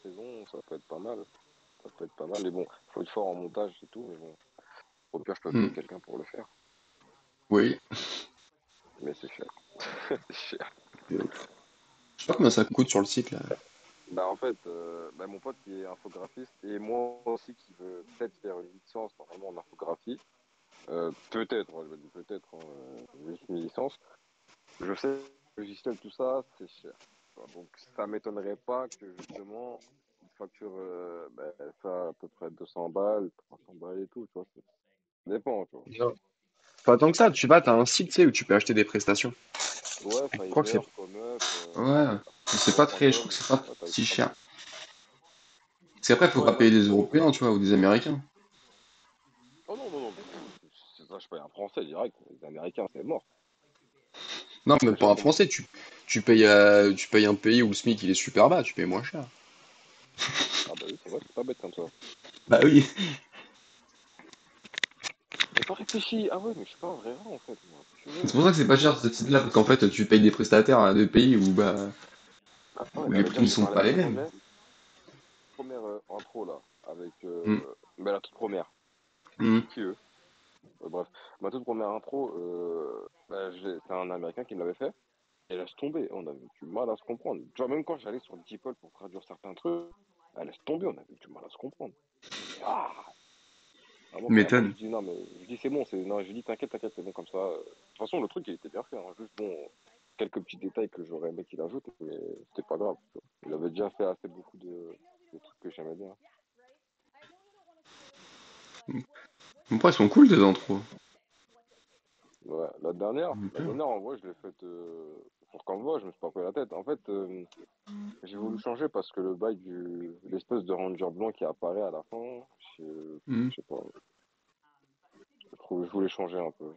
saison, ça peut être pas mal. Ça peut être pas mal. Mais bon, faut être fort en montage et tout, mais bon. Au pire, je peux Hmm. payer quelqu'un pour le faire. Oui. Mais c'est cher. C'est cher. Je sais pas combien ça coûte sur le site, là. Bah en fait, bah, mon pote qui est infographiste et moi aussi qui veut peut-être faire une licence normalement en infographie. Peut-être, ouais, je me dis peut-être, hein, juste une licence. Je sais, le logiciel, tout ça, c'est cher. Tu vois. Donc ça m'étonnerait pas que justement, une facture, bah, ça à peu près 200 balles, 300 balles et tout, tu vois. Ça dépend, tu vois. Non. Pas tant que ça, tu vas, t'as un site, tu sais, où tu peux acheter des prestations. Ouais, Je crois que c'est. Fiverr, Comeup, Ouais. C'est pas très, je trouve Pro.com, que c'est pas ouais, t'as si pas mal. cher. Parce qu'après, il Ouais, faudra ouais, payer des c'est ça. Européens, tu vois, ou des Américains. Oh non, non, non, c'est ça, je paye un Français direct. Les Américains, c'est mort. Non, même Après, pour j'ai un trop. Français, tu payes un pays où le SMIC il est super bas, tu payes moins cher. Ah bah oui, c'est vrai, c'est pas bête comme ça. Bah oui. J'ai pas réfléchi. Ah ouais, mais je suis pas un vrai rat en fait, moi. C'est Purée. pour ça que c'est pas cher ce site-là, parce qu'en fait, tu payes des prestataires à des pays où, bah, Ah ouais, où bah les déjà, prix ne j'ai sont parlé pas à un les mêmes. projet. Première intro là, avec. Hmm. Bah, la toute première. Hmm. C'est qui eux? Bref, ma toute première intro, bah, c'est un Américain qui me l'avait fait. Et laisse tomber, on avait du mal à se comprendre. Tu vois, même quand j'allais sur DeepL pour traduire certains trucs, laisse tomber, on avait du mal à se comprendre. Ah, Tu vraiment, carrément, je m'étonnes. dis non, mais je dis c'est bon, non, je dis t'inquiète, t'inquiète, c'est bon comme ça. De toute façon, le truc il était bien fait, hein. Juste bon, quelques petits détails que j'aurais aimé qu'il ajoute, mais c'était pas grave, tu vois. Il avait déjà fait assez beaucoup de trucs que j'aimais bien. Après, ils sont cool, tes intros. Ouais, la Hyper. dernière en vrai, je l'ai faite sur Canva, je me suis pas pris la tête. En fait, j'ai voulu changer parce que le bail l'espèce de ranger blanc qui apparaît à la fin, Hmm. je sais pas, je voulais changer un peu.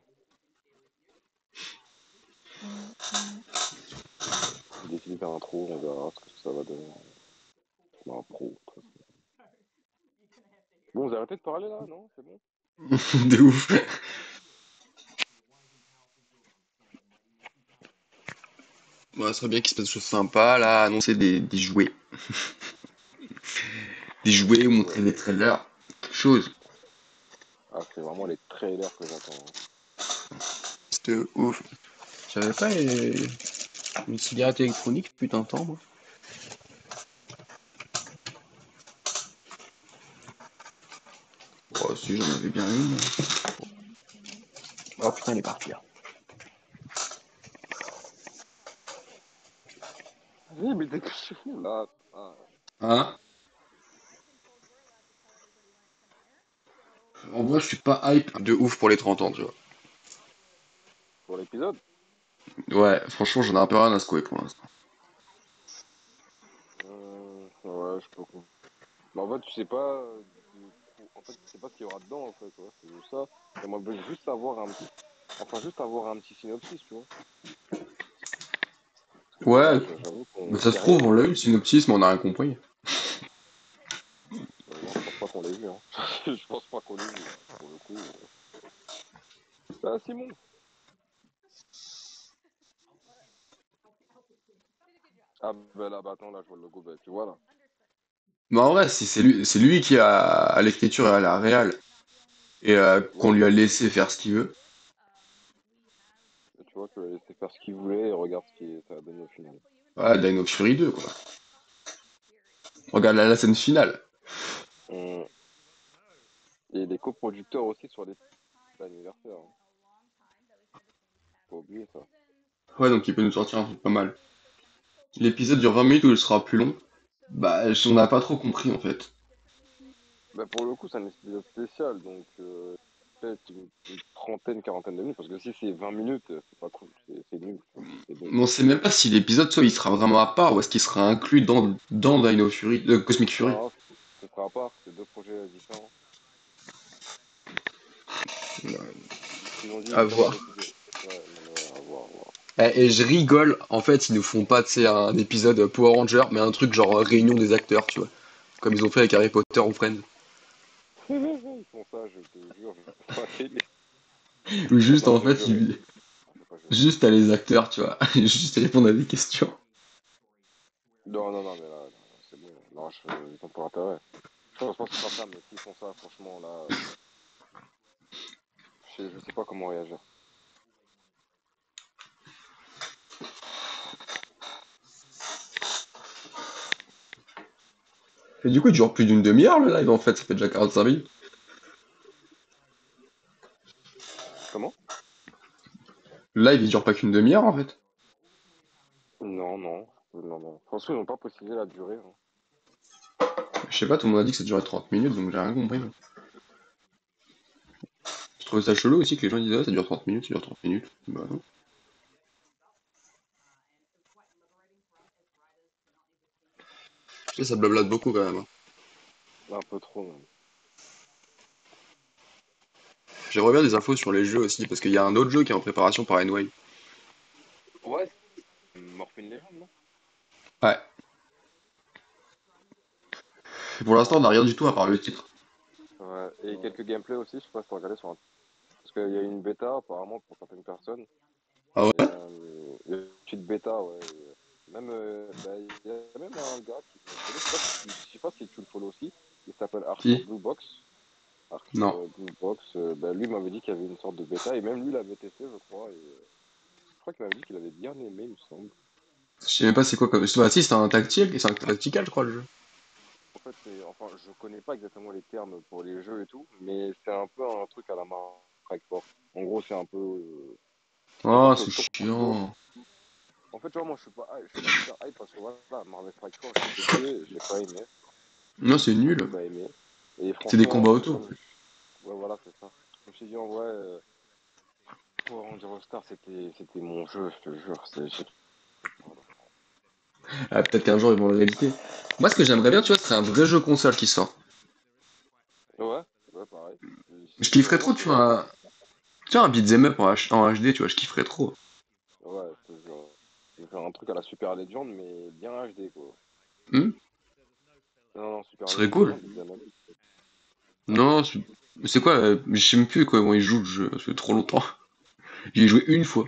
J'ai décidé faire un trou, on verra ce que ça va donner. Un pro. Bon, vous arrêtez de parler là, non? C'est bon? De ouf. Ouais, ça serait bien qu'il se passe des choses sympas, là, annoncer des jouets. Des jouets ou montrer Ouais. des trailers. Quelque chose. Ah, c'est vraiment les trailers que j'attends, hein. C'était ouf. J'avais pas une cigarette électronique, putain de temps, moi. Oh, si, j'en avais bien une. Oh putain, il est parti là. Oui, mais dépêchez-vous là. Ah, Hein? En vrai, je suis pas hype de ouf pour les 30 ans, tu vois. pour l'épisode? Ouais, franchement, j'en ai un peu rien à secouer pour l'instant. Ouais, je peux comprendre. Mais en fait, tu sais pas en fait, tu sais pas ce qu'il y aura dedans, en fait, ouais, c'est juste ça. J'aimerais bien juste avoir juste avoir un petit synopsis, tu vois. Parce que là, Ouais, j'avoue mais qu'on ça se sait rien, trouve, on hein. l'a eu le synopsis, mais on a rien compris. Non, je pense pas qu'on l'ait vu, hein. Je pense pas qu'on l'ait vu, hein, pour le coup. Ah, Simon! Ah, bah là, bah attends, là, je vois le logo, bah tu vois, là. Mais en vrai, si c'est lui qui a à l'écriture et à la réal, et qu'on Ouais, lui a laissé faire ce qu'il veut. et tu vois qu'il a laissé faire ce qu'il voulait et regarde ça a donné au final. Ouais, Dino Fury 2, quoi. Regarde la scène finale. Hum. Et les coproducteurs aussi sur les anniversaires, hein. Faut pas oublier ça. Ouais, donc il peut nous sortir un truc pas mal. L'épisode dure 20 minutes ou il sera plus long. Bah, on n'a pas trop compris, en fait. Bah pour le coup, c'est un épisode spécial, donc peut-être une trentaine, quarantaine de minutes, parce que si c'est 20 minutes, c'est pas cool, c'est nul, tu vois, c'est nul. Mais on sait même pas si l'épisode, soit il sera vraiment à part, ou est-ce qu'il sera inclus dans Dino Fury, Cosmic Fury. Non, ce sera à part, c'est deux projets différents. Ils ont dit À justement voir. d'étudier. Ouais, non, mais ouais, à voir, à voir. Et je rigole, en fait, ils nous font pas, tu sais, un épisode Power Ranger, mais un truc genre réunion des acteurs, tu vois. Comme ils ont fait avec Harry Potter ou Friends. Ils font ça, je te jure, je vais pas t'aider. Ou juste, Non, en je vais fait, jurer. Je vais pas jurer. juste à les acteurs, tu vois. Juste à répondre à des questions. Non, non, non, mais là, non, c'est bon. Non, ils ont pas intérêt. Je pense pas que ce sera ça, mais s'ils font ça, franchement, là, je sais pas comment réagir. Et du coup, il dure plus d'une demi-heure le live, en fait, ça fait déjà 45 minutes. Comment? Le live, il dure pas qu'une demi-heure, en fait. Non, non, non, non. Franchement, ils n'ont pas précisé la durée, hein. Je sais pas, tout le monde a dit que ça durait 30 minutes, donc j'ai rien compris. Moi. Je trouvais ça chelou aussi que les gens disaient, ah, ça dure 30 minutes, ça dure 30 minutes. Bah non. Tu sais, ça blablate beaucoup quand même. Hein. Un peu trop, même. J'aimerais bien des infos sur les jeux aussi, parce qu'il y a un autre jeu qui est en préparation par NY. Ouais, c'est Morphine Legend, non? Ouais. Et pour l'instant, on n'a rien du tout à part le titre. Ouais, et quelques gameplays aussi, je sais pas si t'as regardé sur un... Parce qu'il y a eu une bêta, apparemment, pour certaines personnes. Ah Et, ouais? il y a une petite bêta, ouais. Même, bah, il y a même un gars qui je connais, je sais pas si tu le follow aussi. Il s'appelle Arthur Si? Blue Box. Non. Arthur Blue Box, bah, lui m'avait dit qu'il y avait une sorte de bêta, et même lui l'avait testé, je crois. Et, je crois qu'il m'avait dit qu'il avait bien aimé, il me semble. Je sais même pas c'est quoi comme. Bah si, c'est un tactile, c'est un tactical, je crois, le jeu. En fait, enfin, je connais pas exactement les termes pour les jeux et tout, mais c'est un peu un truc à la main Strike Force. En gros, c'est un peu. En fait, Oh, c'est c'est tour par tour. chiant. En fait, tu vois, moi, je suis pas super hype parce que voilà, Marvel Strike Force, j'ai testé, j'ai pas aimé. Non, c'est J'ai nul. pas aimé. Et C'est des combats franchement, auto. ouais, voilà, c'est ça. Je me suis dit, en vrai, Power Ranger All Star, c'était mon jeu, je te jure. Voilà. Ah, peut-être qu'un jour ils vont le rééditer. Moi, ce que j'aimerais bien, tu vois, ce serait un vrai jeu console qui sort. Ouais, ouais, pareil. Je Si kifferais vraiment trop, c'est tu vraiment vois, ça. un beat'em up en HD, tu vois, je kifferais trop. Ouais, je te jure. Je vais faire un truc à la Super Legend, mais bien HD, quoi. Hmm. Non, non, Ce Super serait Legend, cool. non, beat'em up. Non, c'est quoi, je sais même plus comment ils jouent le jeu, ça fait trop longtemps. J'y ai joué une fois.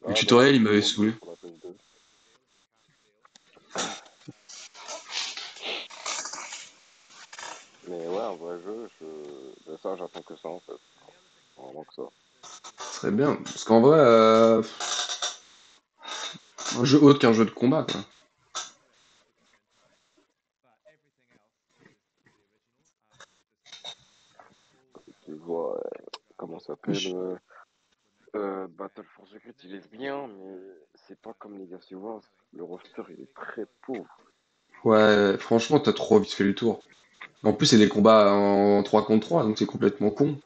Le Ah, bah là, tutoriel, il c'est m'avait bon, saoulé. sur la PS2. Mais ouais, un vrai jeu, de ça, j'attends que ça, en fait. Vraiment que ça. Ce serait bien. Parce qu'en vrai, un jeu autre qu'un jeu de combat, quoi. Tu vois, comment ça s'appelle Wesh. Battle for Secret, il est bien, mais c'est pas comme Legacy Wars. Le roster, il est très pauvre. Ouais, franchement, t'as trop vite fait le tour. En plus, c'est des combats en 3 contre 3, donc c'est complètement con.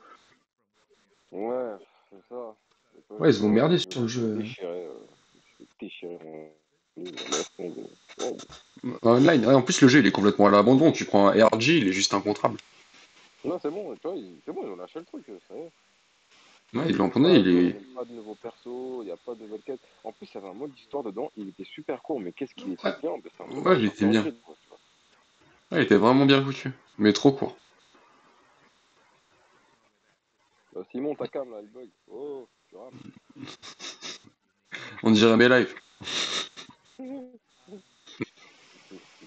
Ouais, c'est ça. Et toi, Ouais, ils ont ouais, merdé je me sur le suis fait jeu. déchirer. Je me suis fait déchirer en ligne. Laisse tomber. Wow. Online, ouais, en plus, le jeu, il est complètement à l'abandon. Tu prends un RG, il est juste incontrable. Non, c'est bon, tu vois, c'est bon, ils ont lâché le truc, ça y est. Ouais, il est C'est abandonné, pas à il jour, il n'y a est... même pas de nouveaux persos, il n'y a pas de nouvelles quêtes. En plus, il y avait un mode d'histoire dedans, il était super court, mais qu'est-ce qu'il était Ouais, bien? Ben, c'est un mode ouais, il était Assassin's bien. Creed, quoi, tu vois. Ouais, il était vraiment bien foutu. Mais trop court. Simon, ta cam là, elle bug. Oh, tu rames. On dirait mes lives. Tu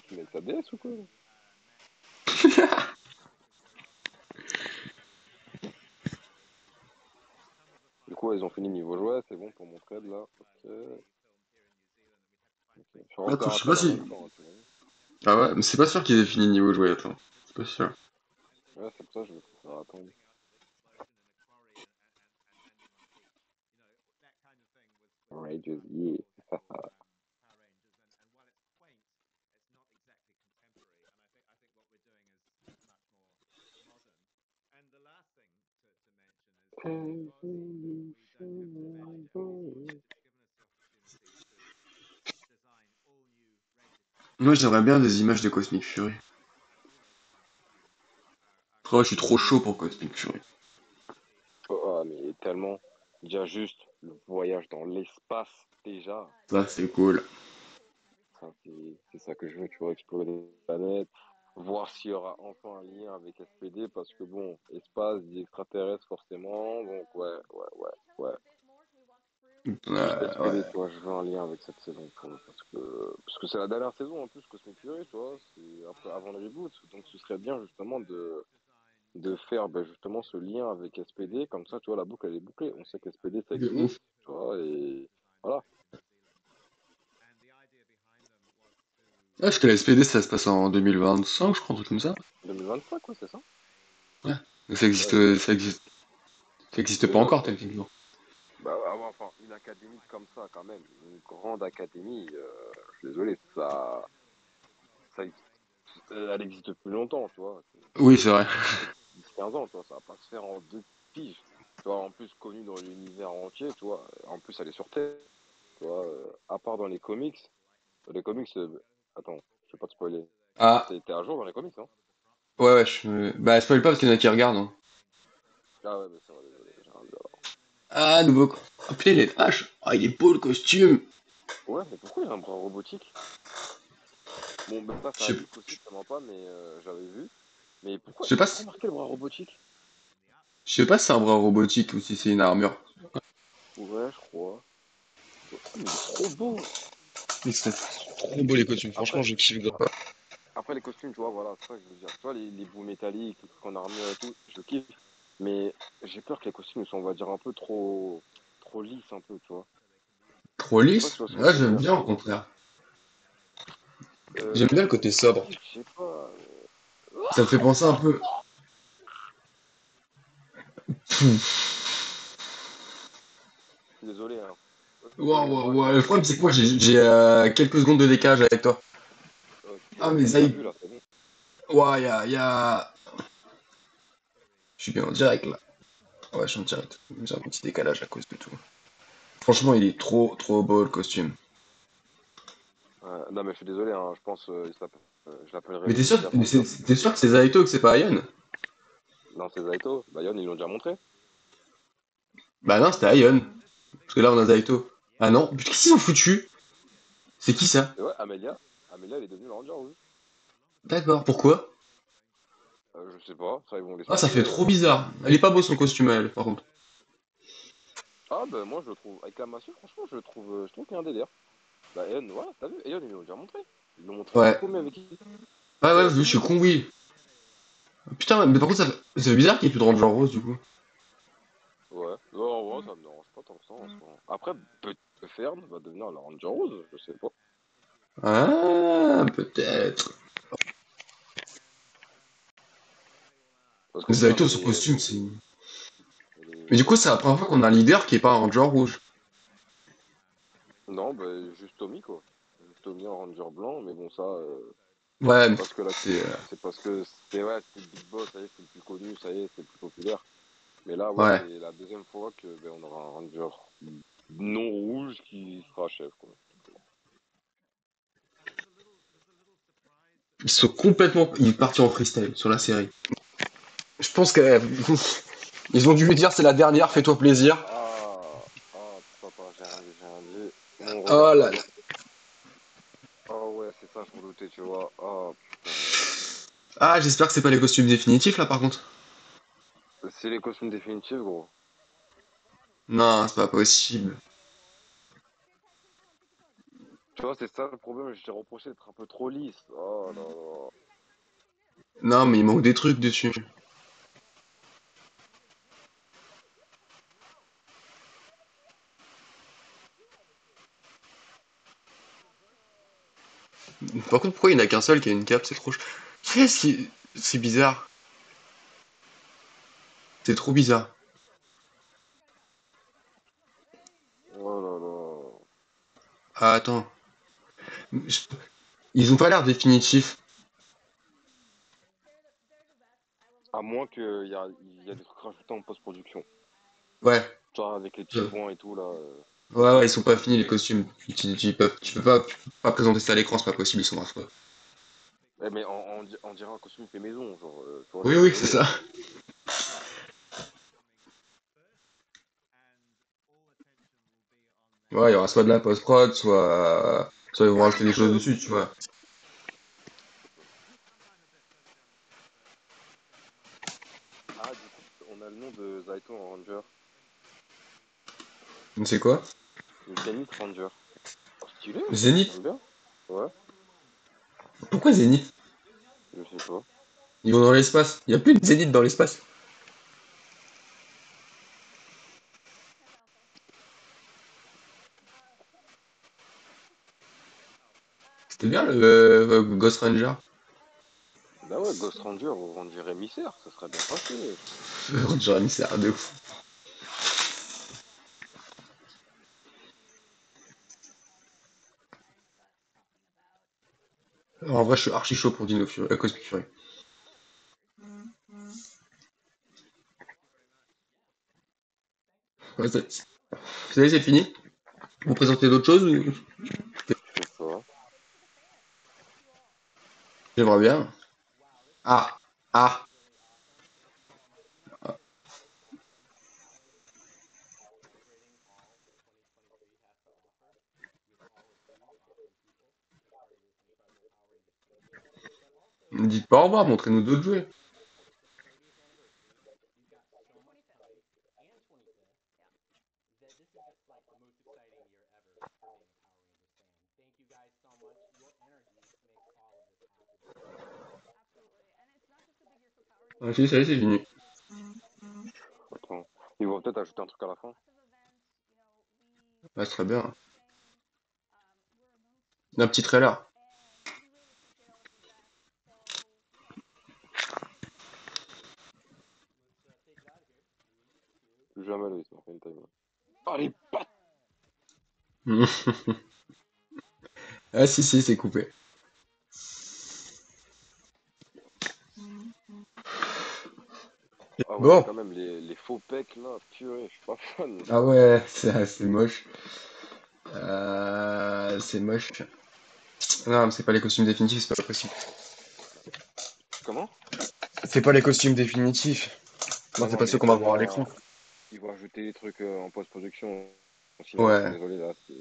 te mets ta DS ou quoi? Du coup, ils ont fini niveau jouet, c'est bon pour mon trade là. Ok. Ok. Je vais refaire Attends, je un sais pas trade en si... même temps, hein, tu vois. Ah ouais, mais c'est pas sûr qu'ils aient fini niveau jouet, attends. C'est pas sûr. Ouais, c'est pour ça que je vais faire attendre. Rages, yeah. Moi, j'aimerais bien des images de Cosmic Fury. Oh, je suis trop chaud pour Cosmic Fury. Oh, mais tellement. Déjà juste le voyage dans l'espace, déjà. Ça, c'est cool. Ça, c'est ça que je veux, tu vois, explorer des planètes, voir s'il y aura enfin un lien avec SPD, parce que bon, espace, dit extraterrestre forcément, donc ouais. Juste SPD, Ouais. tu vois, je veux un lien avec cette saison, tu vois, parce que c'est la dernière saison en plus, Cosmic Fury, tu vois, c'est après, avant le reboot, donc ce serait bien justement de faire ben, justement ce lien avec SPD, comme ça, tu vois, la boucle elle est bouclée, on sait qu'SPD ça De existe, ouf. tu vois, et voilà, Ah, parce que la SPD, ça se passe en 2025, je crois, un truc comme ça. 2025, quoi, c'est ça? Ouais. Donc Ouais, déjà, ça existe pas déjà, encore, quoi. techniquement. Bah, ouais, ouais, enfin, une académie comme ça, quand même, une grande académie, je suis désolé, ça, elle existe depuis longtemps, tu vois. Oui, c'est vrai. 10-15 ans, tu vois, ça va pas se faire en deux piges. Tu vois, en plus connue dans l'univers entier, tu vois. En plus, elle est sur Terre, tu vois. À part dans les comics, attends, je vais pas te spoiler. Ah, T'es à jour dans les comics, hein? ouais, bah, spoil pas parce qu'il y en a qui regardent, hein. Ah ouais, bah c'est vrai, désolé, j'ai rien dit alors. Ah, nouveau... Ah, putain, les haches. Ah, il est beau, le costume. Ouais, mais pourquoi il y a un bras robotique? Bon, bah ça, Je c'est un sais leak aussi, je te mens pas, mais j'avais vu. Mais je pourquoi, sais t'as pas, pas remarqué le bras robotique? je sais pas si c'est un bras robotique ou si c'est une armure. Ouais, je crois. Ah, mais il est trop beau! Mais c'est trop beau les costumes, franchement, Après, je kiffe grave. Après, les costumes, tu vois, voilà, c'est ça que je veux dire. Tu vois, les bouts métalliques, les trucs en armure et tout, je kiffe. Mais j'ai peur que les costumes soient, on va dire, un peu trop lisses, un peu, tu vois. Trop Je sais pas si lisse? tu vois ce que Ouais, je veux j'aime dire. bien, au contraire. J'aime bien le côté sobre. Je sais pas. Ça me fait penser un peu. Je suis désolé, hein. Waouh, waouh, Excusez-moi, je waouh. suis Le en problème, train c'est de que moi, voir. j'ai quelques secondes de décalage avec toi. Ok, Ah, bah mais t'as Zay. vu, là, c'est bon. Waouh, Je suis bien en direct, là. Ouais, je suis en direct. J'ai un petit décalage à cause de tout. Franchement, il est trop, trop beau, le costume. Non, mais je suis désolé, hein, je pense, je l'appellerai Mais le Mister Soldier. t'es sûr que c'est Zaito, que c'est pas Ion? Non, c'est Zaito. Bah, Yon, ils l'ont déjà montré. Bah non, c'était Ion. Parce que là, on a Zaito. Ah non, mais qu'est-ce qu'ils ont foutu? C'est qui ça? Et ouais, Amelia. Amelia, elle est devenue la Ranger Rouge. D'accord, pourquoi? Je sais pas, ça, ils vont Ah, ça l'expliquer. fait trop bizarre. Elle est pas beau son costume à elle, par contre. Ah, bah, moi, je le trouve. Avec la massue, franchement, je trouve qu'il y a un délire. Bah, Eon, voilà, t'as vu, Eon, ils l'ont déjà montré. Ils l'ont montré en Ouais. premier avec qui? Ouais, ouais, Avec je tout le suis monde. con, oui. Putain, mais par contre, c'est bizarre qu'il y ait plus de Ranger Rose, du coup. Ouais. Non, ouais, ça me dérange pas tant que ça en soi. Après, peut-être que Fern va devenir la Ranger Rose, je sais pas. Ah, peut-être. Parce que Fern, Zaito, son costume, c'est... elle Mais du est- coup, c'est la première fois qu'on a un leader qui est pas un Ranger rouge. Non, bah, juste Tommy, quoi. Juste Tommy en Ranger blanc, mais bon, ça, Ouais, c'est mais parce que là, c'est... c'est parce que c'était ouais, c'était le Big Boss, ça y est, c'était le plus connu, ça y est, c'était le plus populaire. Mais là, ouais, Ouais. c'est la deuxième fois que ben, on aura un Ranger non rouge qui sera chef, quoi. Ils sont complètement... Il est parti en freestyle sur la série. Je pense que... Ils ont dû lui dire c'est la dernière, fais-toi plaisir. Papa, j'ai rien dit. Mon regard Oh là là. cadeau. Ah ouais, c'est ça, je redoutais, tu vois. Ah putain. Ah, j'espère que c'est pas les costumes définitifs, là, par contre. C'est les costumes définitifs, gros. Non, c'est pas possible. Tu vois, c'est ça le problème, je t'ai reproché d'être un peu trop lisse. Oh là là. Non, mais il manque des trucs dessus. Par contre, pourquoi il n'y en a qu'un seul qui a une cape? C'est trop... Qu'est-ce qui... C'est bizarre. C'est trop bizarre. Oh là là. Ah, attends. Je- Ils ont pas l'air définitifs. À moins qu'il y a des trucs rajoutés en post-production. Ouais. Tu vois, avec les petits Je- points et tout, là. Ouais, ouais, ils sont pas finis, les costumes. Tu peux pas présenter ça à l'écran, c'est pas possible, ils sont affreux. Mais on dirait un costume fait maison, genre, tu vois, je Oui, suis oui, c'est désolé, ça. hein. Ouais, il y aura soit de la post-prod, soit ils vont rajouter des choses dessus, tu vois. Ah, du coup, on a le nom de Zaito en Ranger. Donc c'est quoi? Zenith Ranger. Oh, stylé, Zénith? j'aime bien. Ouais, Pourquoi Zénith? je sais pas. Ils vont dans l'espace. Il y a plus de Zénith dans l'espace. C'était bien le Ghost Ranger. Bah ouais, Ghost Ranger, on dirait émissaire, ça serait bien passé. J'aurais mis ça de ouf. En vrai, je suis archi chaud pour Dino Fury, Cosmic Fury. Ouais, ça y est, c'est fini? Vous présentez d'autres choses ou... Je sais pas. J'aimerais bien. Ah, ah. Ne dites pas au revoir, montrez-nous d'autres jouets. Ah si, ça y est, c'est fini. Attends. Ils vont peut-être ajouter un truc à la fin. Ouais, c'est très bien. Un petit trailer. Plus jamais le Smart Time. Allez, pat! Ah si, si, c'est coupé. Ah ouais, mais Bon. quand même, les faux pecs là, purée, je suis pas fan. Ah ouais, c'est moche. C'est moche. Non, mais c'est pas les costumes définitifs, c'est pas possible. Comment? C'est pas les costumes définitifs. Non, Non, c'est non, pas ceux mais qu'on va voir à l'écran. ils vont ajouter des trucs en post-production. Sinon, je suis Ouais, désolé, là, c'est.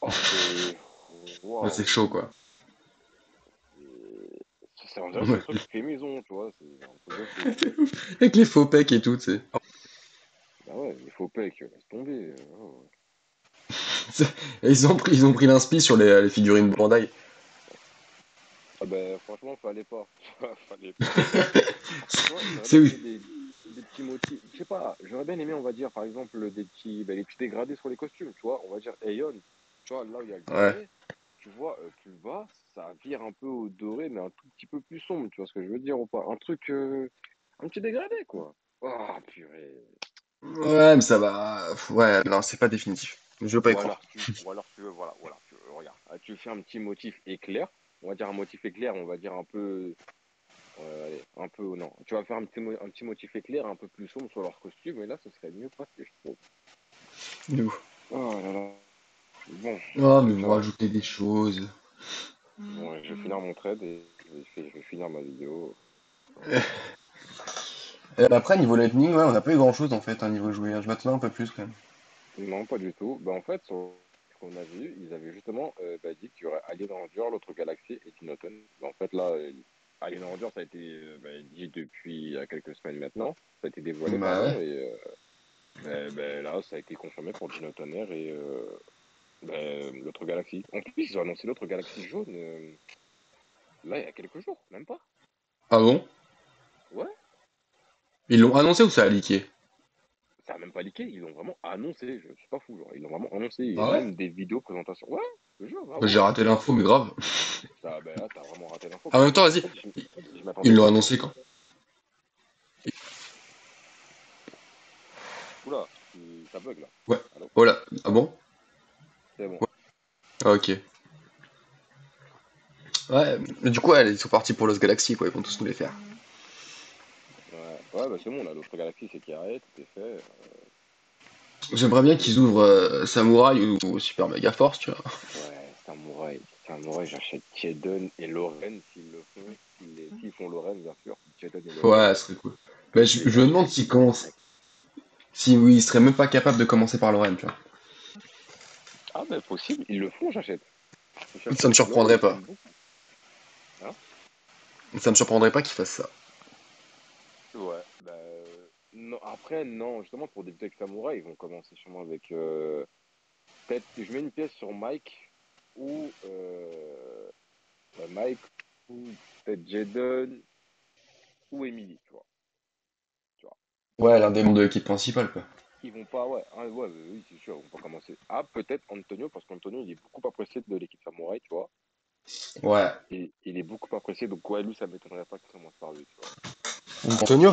Oh, c'est. là c'est Waouh! chaud quoi. On dirait que c'est des trucs faits maison, tu vois, c'est un truc de fou. Avec les faux pecs et tout, tu sais. Ah ouais, il faut pas que laisse tomber. Oh. Et ils ont pris l'inspi sur les figurines Bandai. Ah ben franchement, fallait pas. Fallait pas. Tu vois, j'aurais C'est bien où? aimé des petits motifs. Je sais pas, j'aurais bien aimé, on va dire, par exemple, les petits dégradés sur les costumes, tu vois. On va dire Aeon, tu vois, là où il y a le Ouais. doré, tu vois, plus bas, ça vire un peu au doré, mais un tout petit peu plus sombre, tu vois ce que je veux dire ou pas? Un truc, un petit dégradé, quoi. Oh, purée. Ouais, mais ça va. Ouais, non, c'est pas définitif. Je veux pas y croire. Ou alors tu veux, voilà, voilà, regarde, tu fais un petit motif éclair, on va dire un motif éclair, on va dire un peu, allez, un peu, non, tu vas faire un petit motif éclair un peu plus sombre sur leur costume, et là, ce serait mieux passé, je trouve. Nous. Oh là là. Bon, en Oh, mais tout vous cas, rajoutez des choses. bon, je vais finir mon trade et je vais finir ma vidéo. Après, niveau Lightning, ouais, on a pas eu grand-chose en fait, hein, niveau joué. Je m'attendais un peu plus quand même. Non, pas du tout. Bah, en fait, sur ce qu'on a vu, ils avaient justement dit qu'il y aurait Alien Ranger, l'autre galaxie et Dinoton. Bah, en fait, là, Alien Ranger, ça a été dit depuis il y a quelques semaines maintenant. Ça a été dévoilé, Bah ouais. pardon, et là, ça a été confirmé pour Dinoton Air et l'autre galaxie. En plus, ils ont annoncé l'autre galaxie jaune, là, il y a quelques jours, même pas. Ah bon? Ouais. Ils l'ont annoncé ou ça a leaké? Ça a même pas leaké, ils l'ont vraiment annoncé, je suis pas fou, genre, ils l'ont vraiment annoncé, il y a Ah ouais? même des vidéos présentation. Ouais, je te jure, Bah, j'ai bravo. raté l'info, mais grave. Ça, ben là, t'as vraiment raté l'info En parce même que, temps, en vas-y. fait, je Ils m'attendais l'ont pas, tu vois. annoncé quand? Oula, ça bug là. Ouais. Allô? Oh là. Ah bon? C'est bon. Ouais. Ah, ok. Ouais, mais du coup, ouais, ils sont partis pour Los Galaxy, quoi. Ils vont tous nous les faire. Ouais, ouais bah c'est bon, là, l'autre galaxie, c'est carré, tout est fait. J'aimerais bien Et, qu'ils ouvrent Samouraï ou Super Mega Force, tu vois. ouais, Samouraï, j'achète Jaden et Loren s'ils le font, s'ils font Loren, bien sûr. Jaden et Loren, Ouais, ce serait cool. Mais je je les me demande achète s'ils commencent. direct. Si oui, ils seraient même pas capables de commencer par Lorraine, tu vois. Ah, ben possible, ils le font, j'achète. Ça me J'achète. surprendrait Loren, pas. j'aime beaucoup. Hein? Ça me surprendrait pas qu'ils fassent ça. Ouais, bah, non, après, non, justement, pour débuter avec Samouraï, ils vont commencer sûrement avec. Peut-être que je mets une pièce sur Mike ou. Mike ou peut-être Jaden ou Emily, tu vois. Tu vois. Ouais, l'un des membres de l'équipe principale, quoi. Ils vont pas, ouais, hein, ouais, oui, c'est sûr, ils vont pas commencer. Ah, peut-être Antonio, parce qu'Antonio, il est beaucoup apprécié de l'équipe Samouraï, tu vois. Ouais. Et il est beaucoup apprécié, donc ouais, lui, ça m'étonnerait pas qu'il commence par lui, tu vois. Après, Antonio?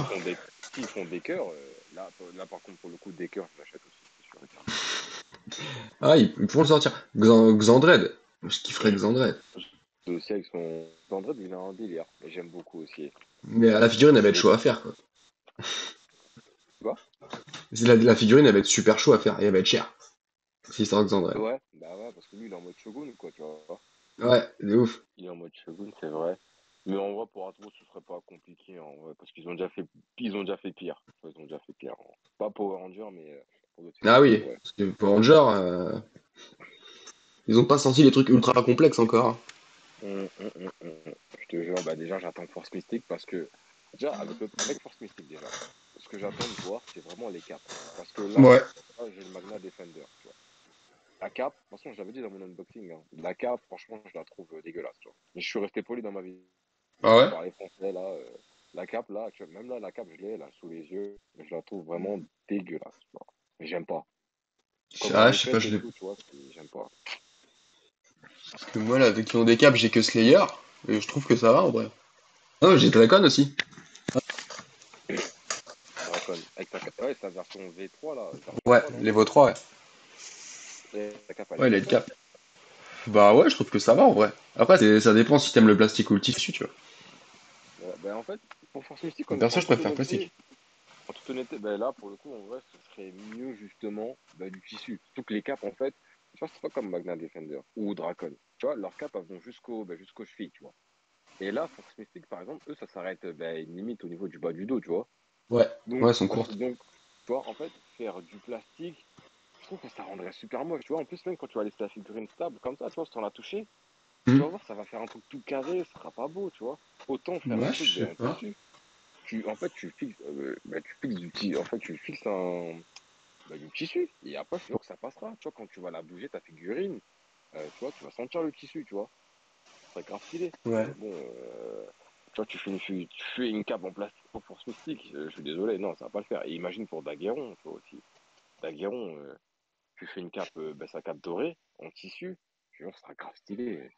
s'ils font des cœurs, là, par contre, pour le coup, des cœurs, je l'achète aussi, c'est sûr et certain. Ah, ils pourront le sortir. Xandred. Je kifferais Xandred. Aussi avec son Android, il a un délire. Et j'aime beaucoup aussi. Mais la figurine, elle va être Et chaud à faire, quoi. tu vois? La figurine, elle va être super chaud à faire et elle va être chère. Si c'est Xandred. Ouais, bah ouais, parce que lui, il est en mode Shogun, quoi, tu vois. Ouais, de ouf. Il est en mode Shogun, c'est vrai. Mais en vrai, pour Atro, ce serait pas compliqué, en vrai, parce ils ont déjà fait pire. Ils ont déjà fait pire. Pas Power Ranger, mais pour d'autres Ah figurines, oui, ouais. parce que pour Ranger, ils ont pas sorti les trucs ultra complexes encore, hein. Je te jure, bah déjà, j'attends Force Mystique parce que, déjà, avec Force Mystique, déjà, ce que j'attends de voir, c'est vraiment les caps. Parce que Ouais. là, j'ai le Magna Defender, tu vois. La cape, de toute façon, je l'avais dit dans mon unboxing, hein. La cape, franchement, je la trouve dégueulasse, tu vois. Mais je suis resté poli dans ma vie. Ah Je ouais? parlais français, là. La cape, là, même là, la cape, je l'ai, là, sous les yeux. Mais je la trouve vraiment dégueulasse, tu vois. Mais j'aime pas. Comment Ah, elle je est sais pas, faite je et l'ai. tout, tu vois, j'aime pas. Parce que moi, là, avec mon décap, j'ai que Slayer. Et je trouve que ça va, en vrai. Ah, j'ai Dracon aussi. Dracon. Avec ouais, sa version V3, là, version Ouais, 3 non? l'Evo 3, ouais. Et la cape, elle Ouais, est il a pas le belle. cap. Bah ouais, je trouve que ça va, en vrai. Après, ça dépend si t'aimes le plastique ou le tissu, tu vois. Ouais, ben en fait, pour Force Mystique, Perso, je préfère plastique. en toute honnêteté, ben là, pour le coup, en vrai, ce serait mieux, justement, ben, du tissu. Surtout que les capes, en fait, tu vois, c'est pas comme Magna Defender ou Dracon. Tu vois, leurs capes, elles vont jusqu'aux chevilles, tu vois. Et là, Force Mystique, par exemple, eux, ça s'arrête limite au niveau du bas du dos, tu vois. Ouais, ouais, Donc, elles sont courtes. donc, tu vois, en fait, faire du plastique, je trouve que ça rendrait super moche, tu vois. En plus, même quand tu vas laisser la figurine stable comme ça, tu vois, sans la toucher, tu Hmm. vas voir, ça va faire un truc tout carré, ce sera pas beau, tu vois. Autant faire un Ouais, truc je sais en pas. tissu. En fait, tu fixes du en fait, tu fixes un. Bah, du tissu. Et après, je te jure que ça passera. Tu vois, quand tu vas la bouger, ta figurine, tu vois, tu vas sentir le tissu, tu vois. Ça serait grave stylé. Ouais. Mais bon, tu vois, tu fais une cape en plastique pour Force Mystique. Je suis désolé, non, ça va pas le faire. Et imagine pour Daguerron, tu vois aussi. Daguerron, tu fais une cape, sa cape dorée, en tissu. Je te jure, ça sera grave stylé.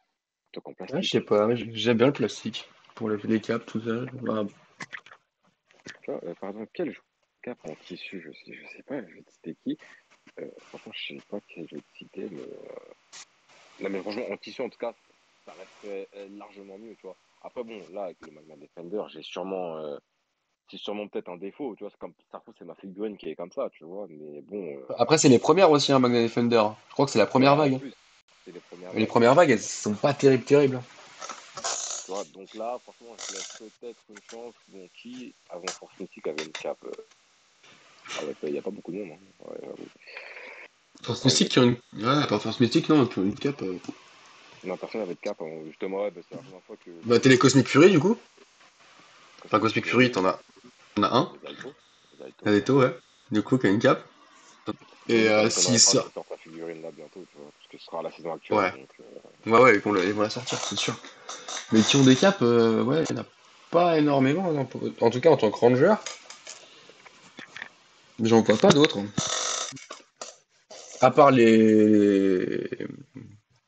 Plutôt qu'en Ouais, je sais plastique. pas, ouais, j'aime bien le plastique. Pour les caps, tout ça. Voilà. Tu vois, par exemple, quel cape en tissu, je sais pas, je vais te citer qui. Franchement, je sais pas quel je vais te citer, mais non, mais franchement, en tissu, en tout cas, ça resterait largement mieux, tu vois. Après, bon, là, avec le Magma Defender, c'est sûrement peut-être un défaut, tu vois. C'est comme, ça se trouve, c'est ma figurine qui est comme ça, tu vois. Mais bon, Après, c'est les premières aussi, hein, Magna Defender. Je crois que c'est la première ouais, en vague, hein. plus, c'est les premières Mais les vagues. premières vagues, elles sont pas terribles, terribles, hein. Tu vois, donc là, franchement, je laisse peut-être une chance. Bon, qui, avant Force Mythique, avait une cape avec. Il n'y a pas beaucoup de monde, hein. Ouais, j'avoue. Force Ouais, Mystique qui ont une. Ouais, pas Force Mystique, non, qui ont une cape. non, personne n'avait de cape, hein. Justement, ouais, c'est la première fois Bah, t'es les Cosmic Fury, du coup. Enfin, Cosmic Cosmic Fury, Fury, t'en as un. les Aito. Les Aito, ouais. Adeto, ouais. Du coup, qui a une cape. Mais Et bon, ça si m'étonnerait pas ça. qu'ils sortent la figurine là bientôt, tu vois, parce que ce sera la saison actuelle, Ouais. donc Ouais, ouais, ils vont la sortir, c'est sûr. Mais qui ont des capes, ouais, il y en a pas énormément, non. En tout cas, en tant que Ranger, j'en vois pas d'autres. À part les.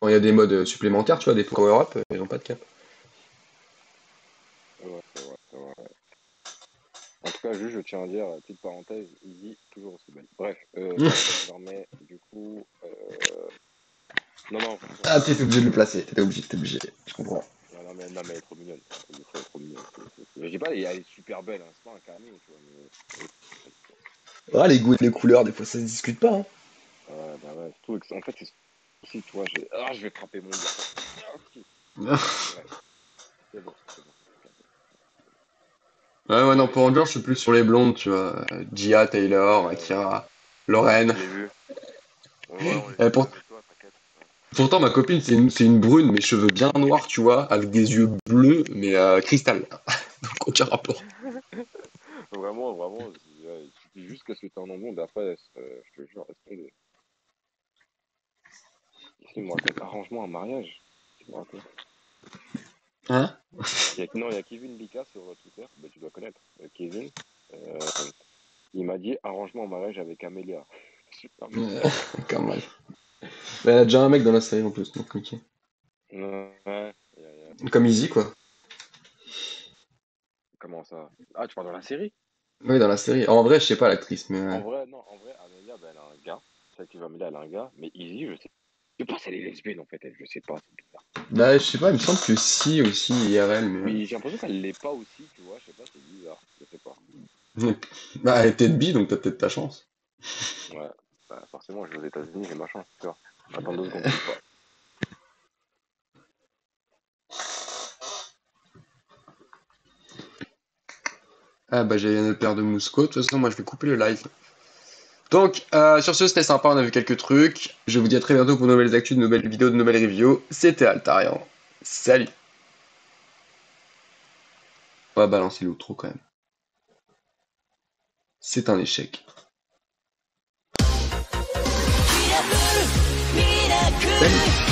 Quand il y a des modes supplémentaires, tu vois, des power-up, ils ont pas de cap. ouais, c'est vrai, c'est vrai. En tout cas, juste, je tiens à dire, petite parenthèse, Easy, toujours aussi belle. Bref, passons désormais, du coup, non, non, franchement, Ah, Easy, t'étais obligé de le placer, t'étais obligé, je comprends. non, mais elle est trop mignonne. Elle est trop mignonne. Je dis pas, elle est super belle, hein, c'est pas un camion, tu vois, mais elle est trop belle, tu vois. Ah, les goûts et les couleurs, des fois, ça se discute pas, hein. Ouais, bah ouais, surtout, en fait, c'est aussi, tu vois, je vais frapper mon lit. Ah, ok. Bref, c'est bon, c'est bon. Ouais, ouais, non, Bref, pour Ranger, je suis plus sur les blondes, tu vois. Gia, Taylor, ouais, Akira, Lorraine. je l'ai vu. Ouais, on les a Et vus pour- avec toi, t'inquiète. Ouais. Pourtant, ma copine, c'est une brune, mais cheveux bien noirs, tu vois, avec des yeux bleus, mais cristal. Donc, aucun rapport. Vraiment, vraiment, il suffit juste que c'était en blonde, après, je te jure, laisse tomber. Qu'est-ce qu'il me raconte? Arrangement, un mariage? Tu me racontes? Hein? Non, il y a Kevin Lika sur Twitter, bah, tu dois connaître. Kevin, euh, il m'a dit arrangement en mariage avec Amelia. Super mignon. Quand même. Mais elle a déjà un mec dans la série, en plus, donc ok. Ouais, Comme Easy, quoi. comment ça? Ah, tu parles dans la série? Oui, dans la série. En vrai, je sais pas l'actrice, mais En vrai, non, en vrai, Amelia, bah, elle a un gars. Celle qui va Amelia, elle a un gars. Mais Izzy, je sais. Je sais pas si elle est lesbienne en fait, elle, je sais pas, c'est bizarre. bah, je sais pas, il me semble que si aussi IRL, mais Mais j'ai l'impression qu'elle l'est pas aussi, tu vois, je sais pas, c'est bizarre, je sais pas. bah, elle est peut-être bi, donc t'as peut-être ta chance. Ouais, bah, forcément, je vais aux États-Unis, j'ai ma chance, tu vois. Attends 2 secondes, bouge pas. Ah bah j'ai une paire de Mousco, de toute façon moi je vais couper le live. Donc sur ce c'était sympa, on a vu quelques trucs. Je vous dis à très bientôt pour de nouvelles actus, de nouvelles vidéos, de nouvelles reviews. C'était Altarian. Salut. On va balancer l'outro quand même. C'est un échec. Salut.